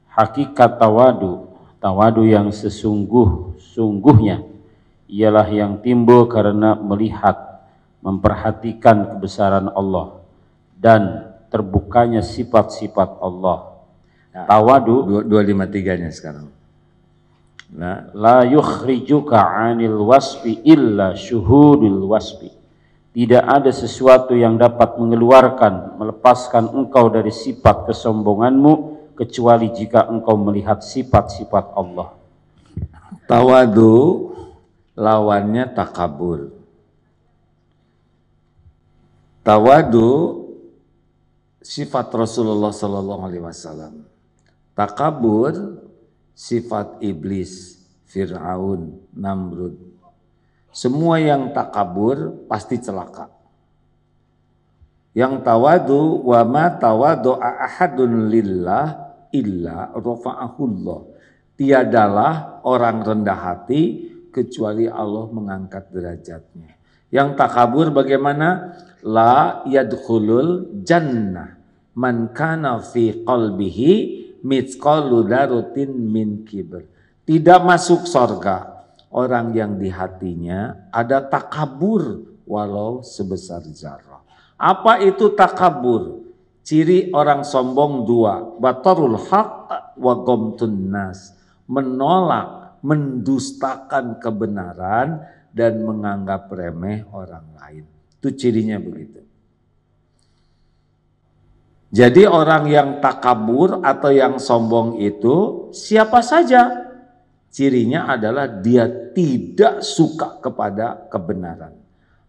Hakikat tawadu yang sesungguhnya ialah yang timbul karena melihat, memperhatikan kebesaran Allah dan terbukanya sifat-sifat Allah. Nah, tawadu 253-nya sekarang. Nah, la yukhrijuka 'anil wasfi illa syuhudul wasfi. Tidak ada sesuatu yang dapat mengeluarkan, melepaskan engkau dari sifat kesombonganmu kecuali jika engkau melihat sifat-sifat Allah. Tawadu lawannya takabur. Tawadu sifat Rasulullah Sallallahu Alaihi Wasallam. Takabur sifat iblis, Fir'aun, Namrud. Semua yang takabur pasti celaka. Yang tawadu, wa ma tawadu'a ahadun lillah illa rafa'ahullah. Tiadalah orang rendah hati kecuali Allah mengangkat derajatnya. Yang takabur bagaimana? La yadkhulul jannah man kana fi qalbihi mithqalu dzarratin min kibr. Tidak masuk surga orang yang di hatinya ada takabur walau sebesar zarah. Apa itu takabur? Ciri orang sombong dua, batarul haq wa ghamtun nas, menolak, mendustakan kebenaran dan menganggap remeh orang lain. Itu cirinya begitu. Jadi orang yang takabur atau yang sombong itu siapa saja? Cirinya adalah dia tidak suka kepada kebenaran.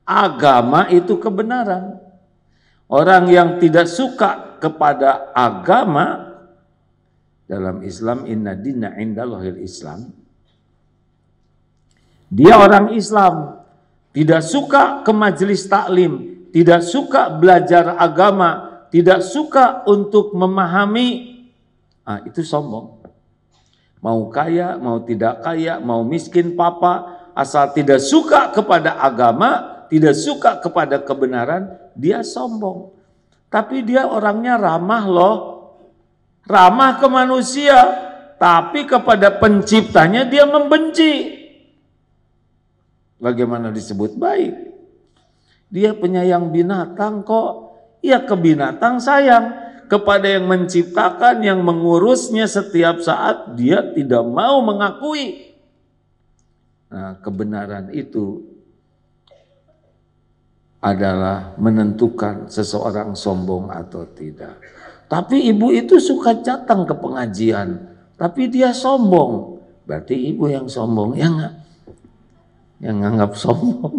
Agama itu kebenaran. Orang yang tidak suka kepada agama, dalam Islam inna dina indallahil Islam, dia orang Islam, tidak suka ke majelis taklim, tidak suka belajar agama, tidak suka untuk memahami, itu sombong. Mau kaya, mau tidak kaya, mau miskin papa, asal tidak suka kepada agama, tidak suka kepada kebenaran, dia sombong. Tapi dia orangnya ramah loh, ramah ke manusia, tapi kepada penciptanya dia membenci. Bagaimana disebut baik? Dia penyayang binatang kok. Ya ke binatang sayang. Kepada yang menciptakan, yang mengurusnya setiap saat, dia tidak mau mengakui. Nah, kebenaran itu adalah menentukan seseorang sombong atau tidak. Tapi ibu itu suka datang ke pengajian, tapi dia sombong. Berarti ibu yang sombong, ya enggak? Yang nganggap sombong.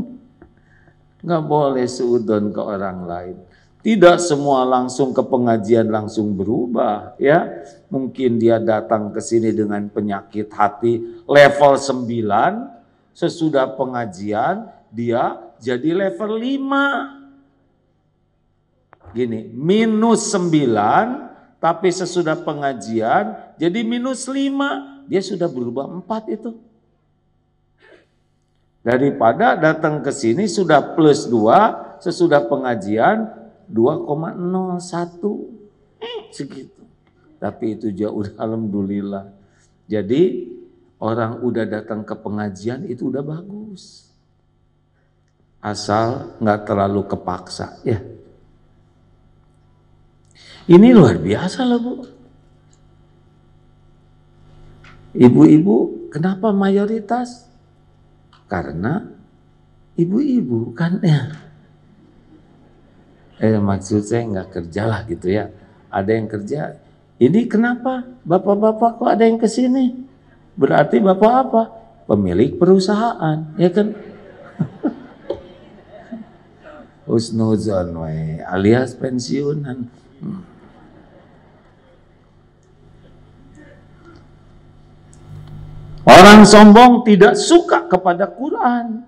Enggak boleh suudon ke orang lain. Tidak semua langsung ke pengajian langsung berubah, ya. Mungkin dia datang ke sini dengan penyakit hati level 9, sesudah pengajian dia jadi level 5. Gini, minus 9, tapi sesudah pengajian jadi minus 5, dia sudah berubah 4 itu. Daripada datang ke sini sudah plus 2, sesudah pengajian 2,01 segitu. Tapi itu jauh, alhamdulillah. Jadi orang udah datang ke pengajian itu udah bagus. Asal nggak terlalu kepaksa, ya. Ini luar biasa loh, Bu. Ibu-ibu kenapa mayoritas? Karena ibu-ibu kan ya. Maksud saya nggak kerja lah gitu ya. Ada yang kerja. Ini kenapa bapak-bapak kok ada yang kesini? Berarti bapak apa? Pemilik perusahaan, ya kan? Husnuzon alias pensiunan. Orang sombong tidak suka kepada Quran.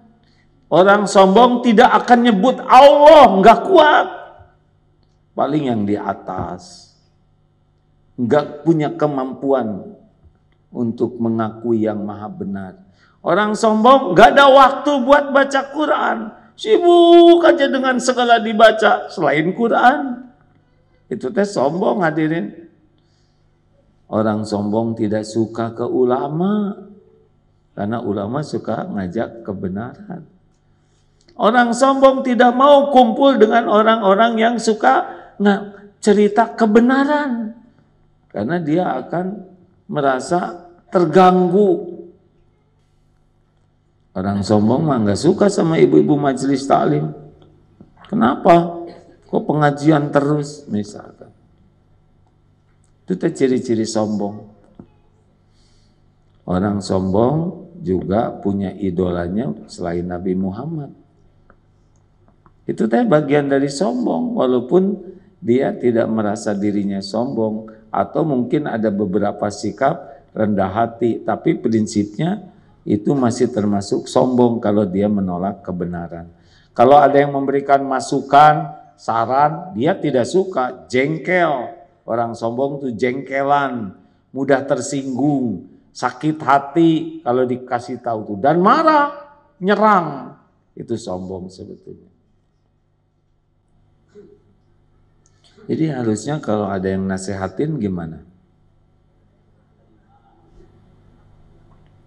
Orang sombong tidak akan nyebut Allah, nggak kuat. Paling yang di atas. Nggak punya kemampuan untuk mengakui yang maha benar. Orang sombong nggak ada waktu buat baca Quran. Sibuk aja dengan segala dibaca selain Quran. Itu teh sombong hadirin. Orang sombong tidak suka ke ulama. Karena ulama suka ngajak kebenaran. Orang sombong tidak mau kumpul dengan orang-orang yang suka cerita kebenaran. Karena dia akan merasa terganggu. Orang sombong mah nggak suka sama ibu-ibu majelis taklim. Kenapa? Kok pengajian terus misalkan. Itu ciri-ciri sombong. Orang sombong juga punya idolanya selain Nabi Muhammad. Itu bagian dari sombong, walaupun dia tidak merasa dirinya sombong, atau mungkin ada beberapa sikap rendah hati, tapi prinsipnya itu masih termasuk sombong kalau dia menolak kebenaran. Kalau ada yang memberikan masukan, saran, dia tidak suka, jengkel. Orang sombong itu jengkelan, mudah tersinggung, sakit hati kalau dikasih tahu tuh, dan marah, nyerang. Itu sombong sebetulnya. Jadi harusnya kalau ada yang nasehatin gimana?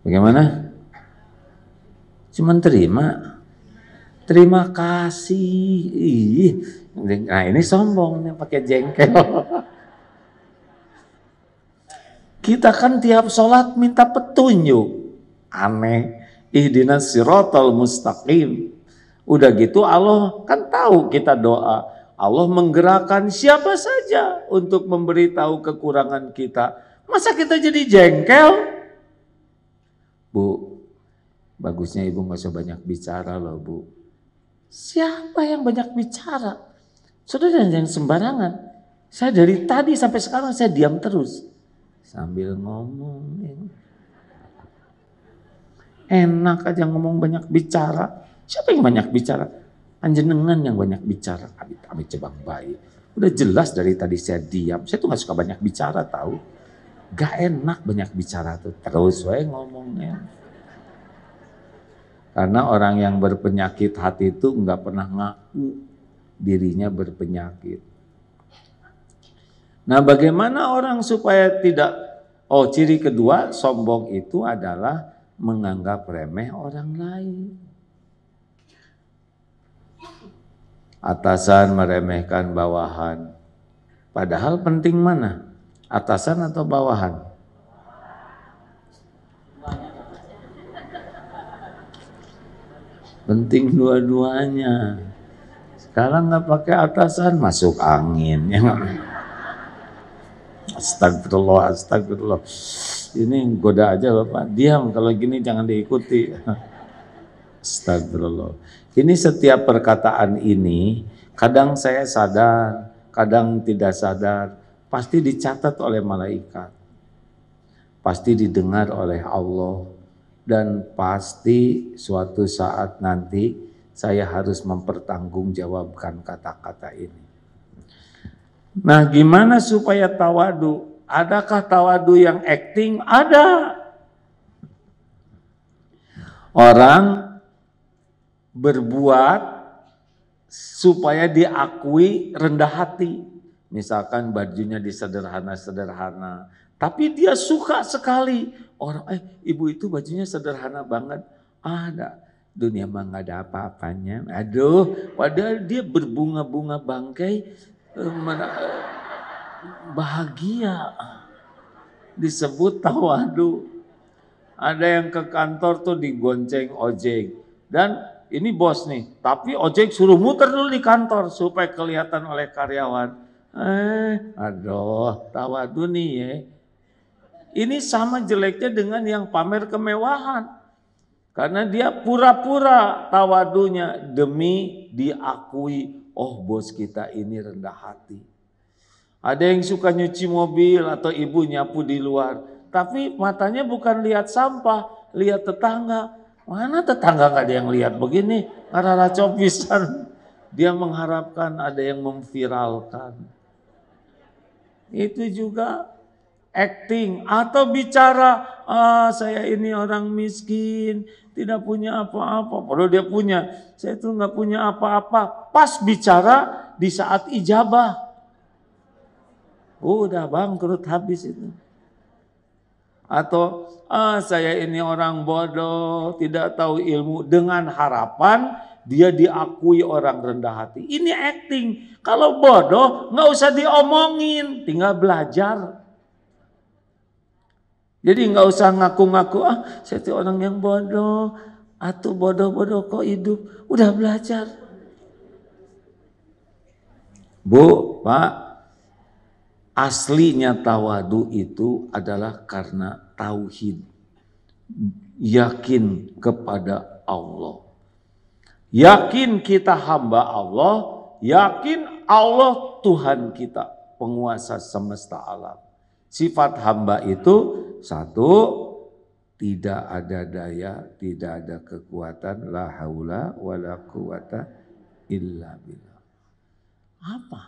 Bagaimana? Cuman terima. Terima kasih. Nah ini sombong nih pakai jengkel. Kita kan tiap sholat minta petunjuk. Aneh. Ihdinas siratal mustaqim. Udah gitu Allah kan tahu kita doa. Allah menggerakkan siapa saja untuk memberitahu kekurangan kita. Masa kita jadi jengkel? Bu, bagusnya ibu gak usah banyak bicara loh bu. Siapa yang banyak bicara? Saudara yang sembarangan. Saya dari tadi sampai sekarang saya diam terus. Sambil ngomong. Enak aja ngomong banyak bicara. Siapa yang banyak bicara? Anjenengan yang banyak bicara, amit cebang bayi. Udah jelas dari tadi saya diam. Saya tuh gak suka banyak bicara tahu. Gak enak banyak bicara tuh. Terus saya ngomongnya. Karena orang yang berpenyakit hati itu gak pernah ngaku dirinya berpenyakit. Nah bagaimana orang supaya tidak, ciri kedua sombong itu adalah menganggap remeh orang lain. Atasan meremehkan bawahan. Padahal penting mana? Atasan atau bawahan? Penting dua-duanya. Sekarang nggak pakai atasan masuk angin. Ya. Astagfirullah, astagfirullah. Ini goda aja Bapak. Diam kalau gini jangan diikuti. Astagfirullah. Ini setiap perkataan ini kadang saya sadar, kadang tidak sadar, pasti dicatat oleh malaikat, pasti didengar oleh Allah, dan pasti suatu saat nanti saya harus mempertanggungjawabkan kata-kata ini. Nah, gimana supaya tawadu? Adakah tawadu yang acting? Ada. Orang berbuat supaya diakui rendah hati. Misalkan bajunya disederhana-sederhana, tapi dia suka sekali. Orang, ibu itu bajunya sederhana banget. Ada. Dunia mah gak ada apa-apanya. Aduh, padahal dia berbunga-bunga bangkai. Bahagia. Disebut tawadu. Ada yang ke kantor tuh digonceng ojek. Dan ini bos nih, tapi ojek suruh muter dulu di kantor supaya kelihatan oleh karyawan. Aduh, tawadu nih ya. Ini sama jeleknya dengan yang pamer kemewahan. Karena dia pura-pura tawadunya demi diakui, oh bos kita ini rendah hati. Ada yang suka nyuci mobil atau ibu nyapu di luar, tapi matanya bukan lihat sampah, lihat tetangga. Mana tetangga gak ada yang lihat begini, ngarara copisan. Dia mengharapkan ada yang memviralkan. Itu juga acting atau bicara, saya ini orang miskin, tidak punya apa-apa. Padahal dia punya, saya tuh gak punya apa-apa. Pas bicara di saat ijabah. Udah bangkrut habis itu. Atau saya ini orang bodoh, tidak tahu ilmu, dengan harapan dia diakui orang rendah hati. Ini acting. Kalau bodoh nggak usah diomongin, tinggal belajar. Jadi nggak usah ngaku-ngaku, saya itu orang yang bodoh, atau bodoh-bodoh kok hidup. Udah belajar. Bu, Pak. Aslinya tawadu itu adalah karena tauhid, yakin kepada Allah, Yakin kita hamba Allah, yakin Allah Tuhan kita, penguasa semesta alam. Sifat hamba itu satu, tidak ada daya, tidak ada kekuatan, la haula wala quwata illa billah. Apa?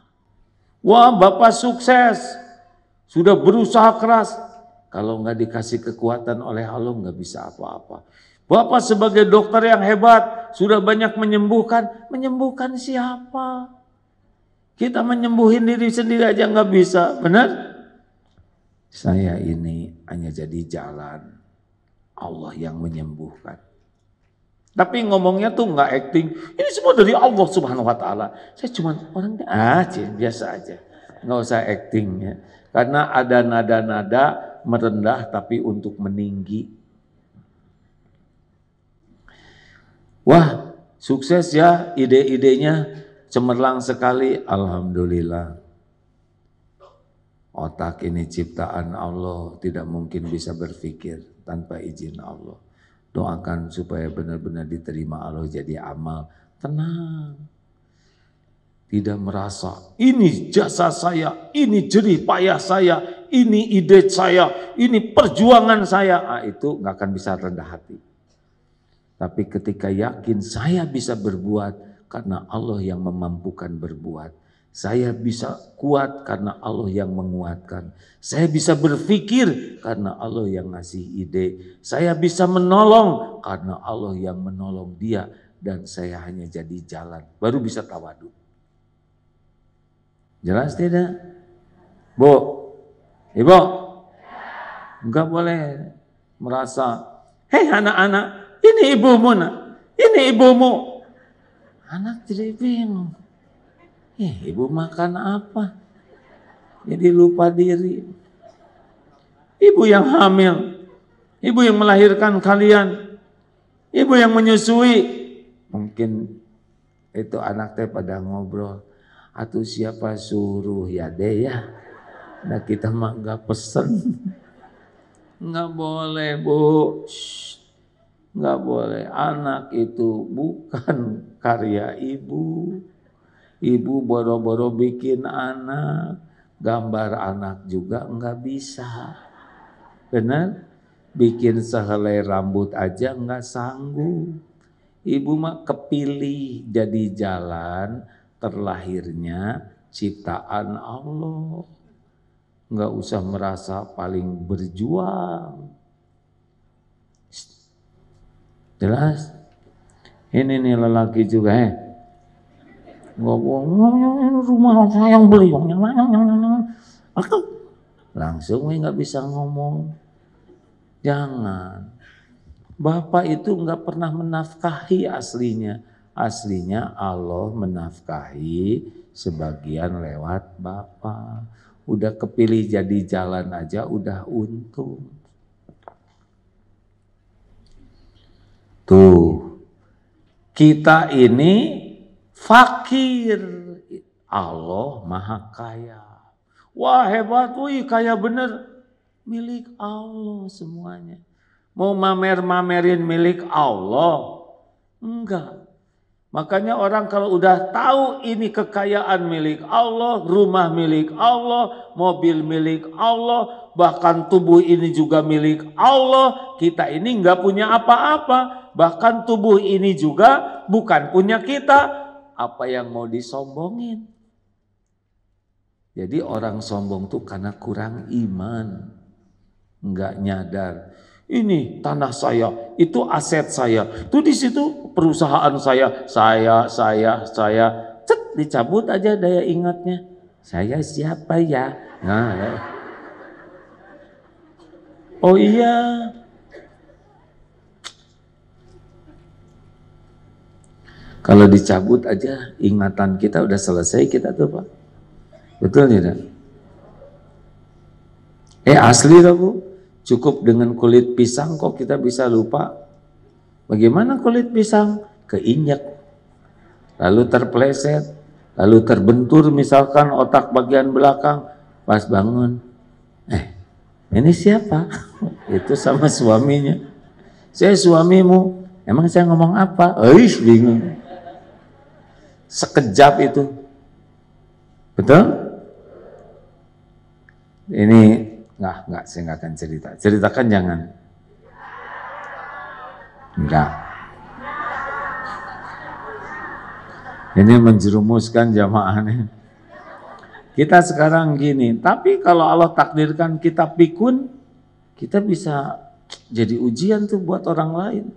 Wah, Bapak sukses, sudah berusaha keras. Kalau nggak dikasih kekuatan oleh Allah nggak bisa apa-apa. Bapak sebagai dokter yang hebat, sudah banyak menyembuhkan. Menyembuhkan siapa? Kita menyembuhin diri sendiri aja nggak bisa, benar? Saya ini hanya jadi jalan, Allah yang menyembuhkan. Tapi ngomongnya tuh nggak acting, ini semua dari Allah Subhanahu Wa Taala. Saya cuma orangnya biasa aja, nggak usah acting ya. Karena ada nada-nada merendah tapi untuk meninggi. Wah, sukses ya, ide-idenya cemerlang sekali, alhamdulillah. Otak ini ciptaan Allah, tidak mungkin bisa berpikir tanpa izin Allah. Doakan supaya benar-benar diterima Allah jadi amal. Tenang. Tidak merasa, ini jasa saya, ini jerih payah saya, ini ide saya, ini perjuangan saya. Itu nggak akan bisa rendah hati. Tapi ketika yakin saya bisa berbuat karena Allah yang memampukan berbuat. Saya bisa kuat karena Allah yang menguatkan. Saya bisa berpikir karena Allah yang ngasih ide. Saya bisa menolong karena Allah yang menolong dia. Dan saya hanya jadi jalan. Baru bisa tawadu. Jelas tidak? Bu? Ibu? Enggak boleh merasa, hei anak-anak, ini ibumu nak. Ini ibumu. Anak jadi bingung. Ibu makan apa? Jadi lupa diri. Ibu yang hamil, ibu yang melahirkan kalian, ibu yang menyusui. Mungkin itu anak teh pada ngobrol. Atuh siapa suruh ya deh ya. Nah kita mah nggak pesen. Nggak boleh bu. Nggak boleh. Anak itu bukan karya ibu. Ibu boro-boro bikin anak, gambar anak juga enggak bisa. Benar? Bikin sehelai rambut aja enggak sanggup. Ibu mah kepilih jadi jalan terlahirnya ciptaan Allah. Enggak usah merasa paling berjuang. Jelas? Ini nih lelaki juga ngomong rumah saya yang beli langsung nggak bisa ngomong. Jangan. Bapak itu nggak pernah menafkahi aslinya. Aslinya Allah menafkahi sebagian lewat Bapak. Udah kepilih jadi jalan aja udah untung. Tuh kita ini fakir, Allah maha kaya. Wah hebat, wih kaya bener. Milik Allah semuanya. Mau mamer-mamerin milik Allah? Enggak. Makanya orang kalau udah tahu ini kekayaan milik Allah, rumah milik Allah, mobil milik Allah, bahkan tubuh ini juga milik Allah. Kita ini enggak punya apa-apa. Bahkan tubuh ini juga bukan punya kita. Apa yang mau disombongin? Jadi orang sombong tuh karena kurang iman, nggak nyadar. Ini tanah saya, itu aset saya, tuh di situ perusahaan saya, cet dicabut aja daya ingatnya. Saya siapa ya? Nah, ya. Oh iya. Kalau dicabut aja ingatan kita udah selesai kita tuh Pak. Betul tidak? Asli loh Bu. Cukup dengan kulit pisang kok kita bisa lupa. Bagaimana kulit pisang? Keinjak. Lalu terpleset. Lalu terbentur misalkan otak bagian belakang. Pas bangun. Ini siapa? Itu sama suaminya. Saya suamimu. Emang saya ngomong apa? Bingung. Sekejap itu. Betul? Ini enggak, saya enggak akan cerita. Ceritakan jangan. Enggak. Ini menjerumuskan jamaah nih. Kita sekarang gini, tapi kalau Allah takdirkan kita pikun, kita bisa jadi ujian tuh buat orang lain.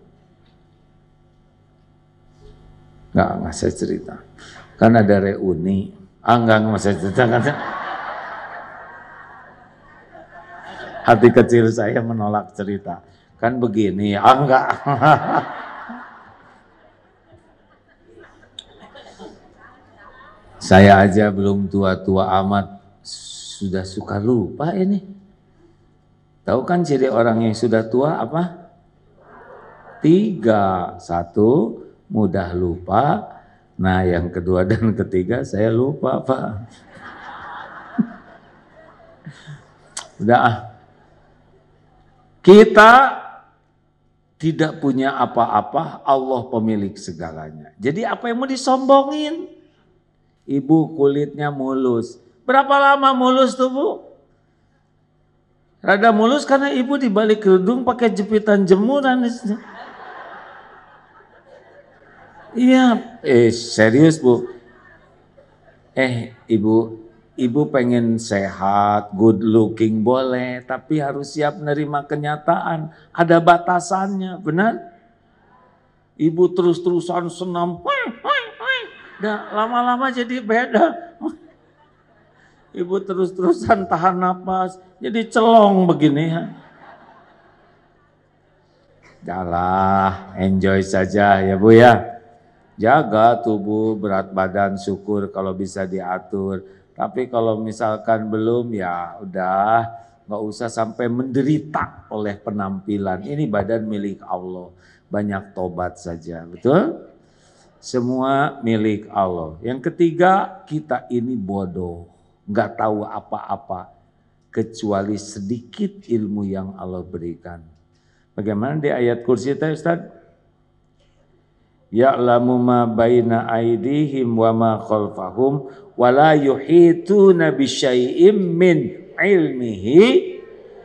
Enggak saya cerita. Kan ada reuni. Enggak saya cerita. Hati kecil saya menolak cerita. Kan begini, enggak. Saya aja belum tua-tua amat, sudah suka lupa ini. Tahu kan ciri orang yang sudah tua apa? 3. 1, mudah lupa. Nah yang kedua dan ketiga saya lupa Pak. Udah Kita tidak punya apa-apa, Allah pemilik segalanya. Jadi apa yang mau disombongin? Ibu kulitnya mulus. Berapa lama mulus tuh Bu? Rada mulus karena ibu dibalik kerudung pakai jepitan jemuran. Iya, serius Bu. Ibu pengen sehat, good looking boleh, tapi harus siap menerima kenyataan. Ada batasannya, benar? Ibu terus-terusan senam. Nah, lama-lama jadi beda. Ibu terus-terusan tahan napas, jadi celong begini ya. Jalah, enjoy saja ya Bu ya. Jaga tubuh, berat badan, syukur kalau bisa diatur. Tapi kalau misalkan belum ya udah, nggak usah sampai menderita oleh penampilan. Ini badan milik Allah, banyak tobat saja, betul? Semua milik Allah. Yang ketiga, kita ini bodoh, nggak tahu apa-apa kecuali sedikit ilmu yang Allah berikan. Bagaimana di ayat kursi tadi Ustaz? Ya'lamu ma baina aydihim wa ma khalfahum wa la yuhituna bi syai'im min ilmihi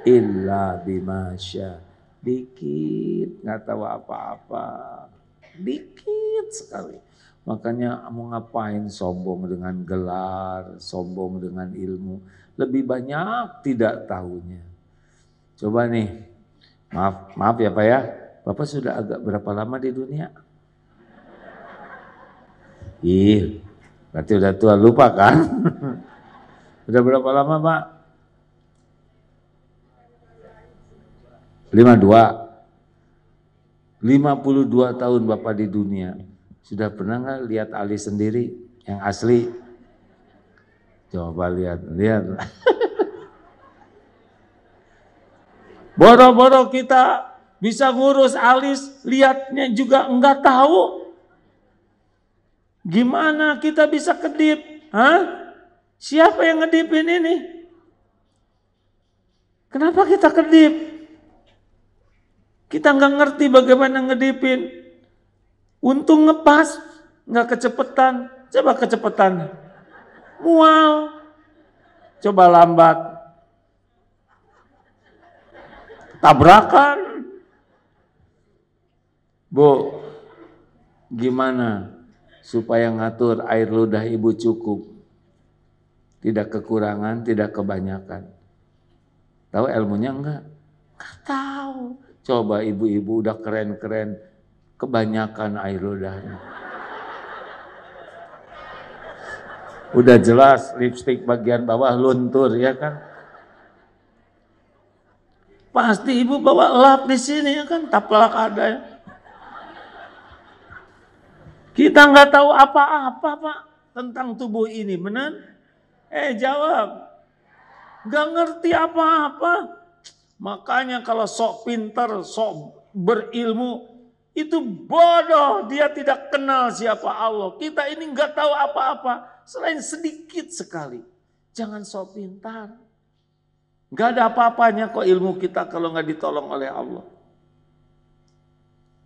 illa bima syaa. Dikit, nggak tahu apa-apa. Dikit sekali. Makanya mau ngapain sombong dengan gelar, sombong dengan ilmu. Lebih banyak tidak tahunya. Coba nih, maaf ya Pak ya. Bapak sudah agak berapa lama di dunia? Berarti udah tua lupa kan? Udah berapa lama Pak? 52 tahun Bapak di dunia. Sudah pernah nggak lihat alis sendiri yang asli? Coba lihat. Boro-boro kita bisa ngurus alis, lihatnya juga enggak tahu. Gimana kita bisa kedip? Hah? Siapa yang ngedipin ini? Kenapa kita kedip? Kita nggak ngerti bagaimana ngedipin. Untung ngepas, nggak kecepetan. Coba kecepetan, mual. Coba lambat, tabrakan. Bu, gimana supaya ngatur air ludah ibu cukup? Tidak kekurangan, tidak kebanyakan. Tahu ilmunya enggak? Nggak tahu. Coba ibu-ibu udah keren-keren, kebanyakan air ludahnya. Udah jelas lipstik bagian bawah luntur ya kan? Pasti ibu bawa lap di sini ya kan, taplak ada ya. Kita nggak tahu apa-apa Pak tentang tubuh ini, benar? Jawab. Nggak ngerti apa-apa. Makanya kalau sok pintar, sok berilmu, itu bodoh. Dia tidak kenal siapa Allah. Kita ini nggak tahu apa-apa selain sedikit sekali. Jangan sok pintar. Nggak ada apa-apanya kok ilmu kita kalau nggak ditolong oleh Allah.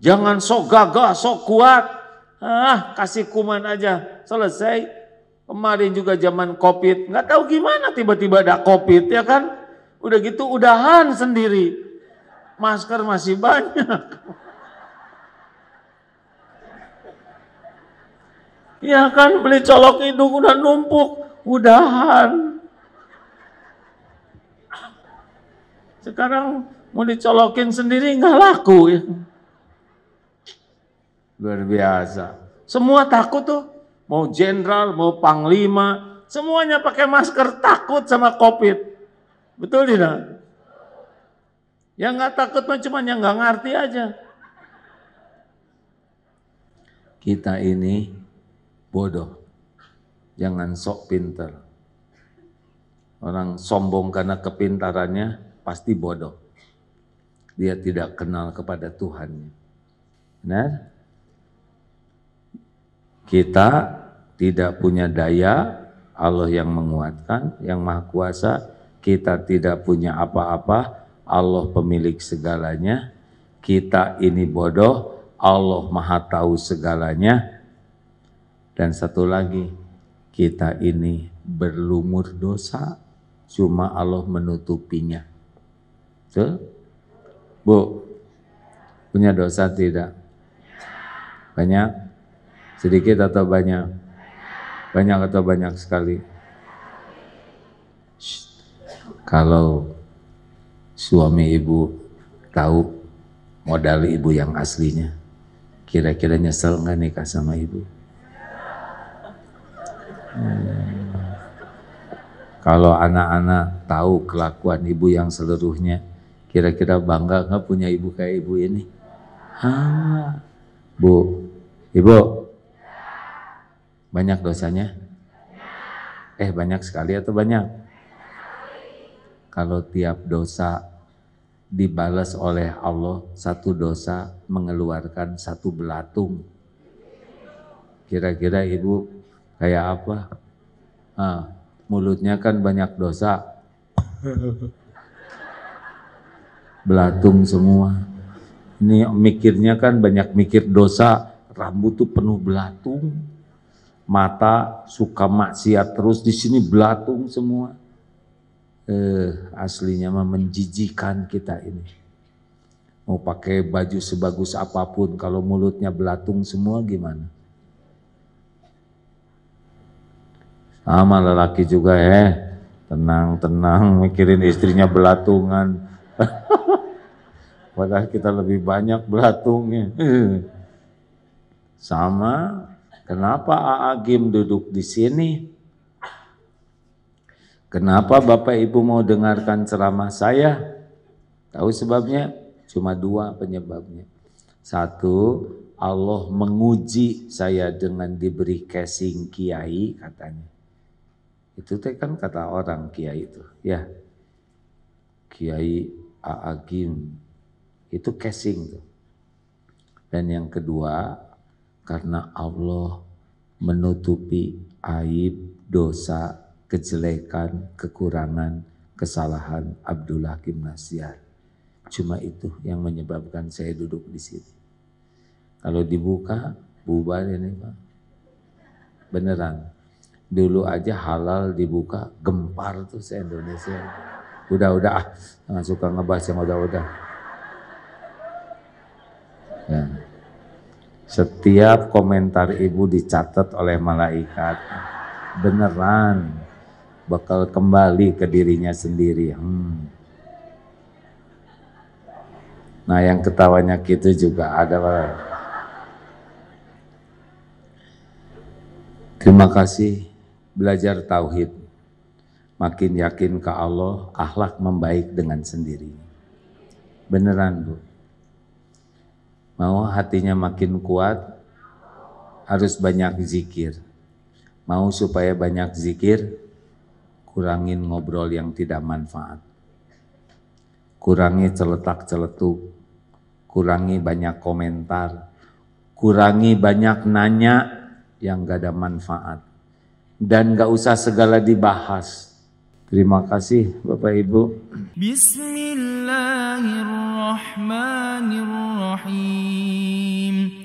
Jangan sok gagah, sok kuat. Kasih kuman aja, selesai. Kemarin juga zaman COVID, nggak tahu gimana tiba-tiba ada COVID ya kan. Udah gitu udahan sendiri. Masker masih banyak. Ya kan, beli colok hidung udah numpuk, udahan. Sekarang mau dicolokin sendiri nggak laku ya. Luar biasa. Semua takut tuh, mau jenderal, mau panglima, semuanya pakai masker, takut sama COVID. Betul tidak? Yang nggak takut mah cuma yang nggak ngerti aja. Kita ini bodoh, jangan sok pinter. Orang sombong karena kepintarannya pasti bodoh. Dia tidak kenal kepada Tuhannya. Benar? Kita tidak punya daya, Allah yang menguatkan, yang maha kuasa. Kita tidak punya apa-apa, Allah pemilik segalanya. Kita ini bodoh, Allah maha tahu segalanya. Dan satu lagi, kita ini berlumur dosa, cuma Allah menutupinya. Betul? Bu, punya dosa tidak? Banyak? Sedikit atau banyak? Banyak atau banyak sekali? Kalau suami ibu tahu modal ibu yang aslinya, kira-kira nyesel nggak nikah sama ibu? Kalau anak-anak tahu kelakuan ibu yang seluruhnya, kira-kira bangga nggak punya ibu kayak ibu ini? Bu, ibu, banyak dosanya? Banyak sekali atau banyak? Kalau tiap dosa dibalas oleh Allah, satu dosa mengeluarkan satu belatung. Kira-kira ibu kayak apa? Mulutnya kan banyak dosa, belatung semua. Ini mikirnya kan banyak mikir dosa, rambut tuh penuh belatung, mata suka maksiat terus, di sini belatung semua. Aslinya mah menjijikan kita ini. Mau pakai baju sebagus apapun, kalau mulutnya belatung semua gimana? Sama lelaki juga tenang-tenang mikirin istrinya belatungan. Padahal kita lebih banyak belatungnya. Sama, kenapa Aagim duduk di sini? Kenapa Bapak Ibu mau dengarkan ceramah saya? Tahu sebabnya? Cuma dua penyebabnya. Satu, Allah menguji saya dengan diberi casing kiai katanya. Itu kan kata orang kiai itu, ya. Kiai Aagim itu casing tuh. Dan yang kedua, karena Allah menutupi aib, dosa, kejelekan, kekurangan, kesalahan Abdul Hakim Nasyar. Cuma itu yang menyebabkan saya duduk di sini. Kalau dibuka, bubar ini Pak. Beneran. Dulu aja halal dibuka, gempar tuh se-Indonesia. Udah, jangan suka ngebahas yang udah. Ya. Setiap komentar ibu dicatat oleh malaikat. Beneran. Bakal kembali ke dirinya sendiri. Nah yang ketawanya gitu juga ada Pak. Terima kasih. Belajar tauhid, makin yakin ke Allah, akhlak membaik dengan sendirinya. Beneran Bu. Mau hatinya makin kuat, harus banyak zikir. Mau supaya banyak zikir, kurangin ngobrol yang tidak manfaat. Kurangi celetak-celetuk, kurangi banyak komentar, kurangi banyak nanya yang gak ada manfaat. Dan gak usah segala dibahas. Terima kasih Bapak Ibu. Bismillahirrahmanirrahim.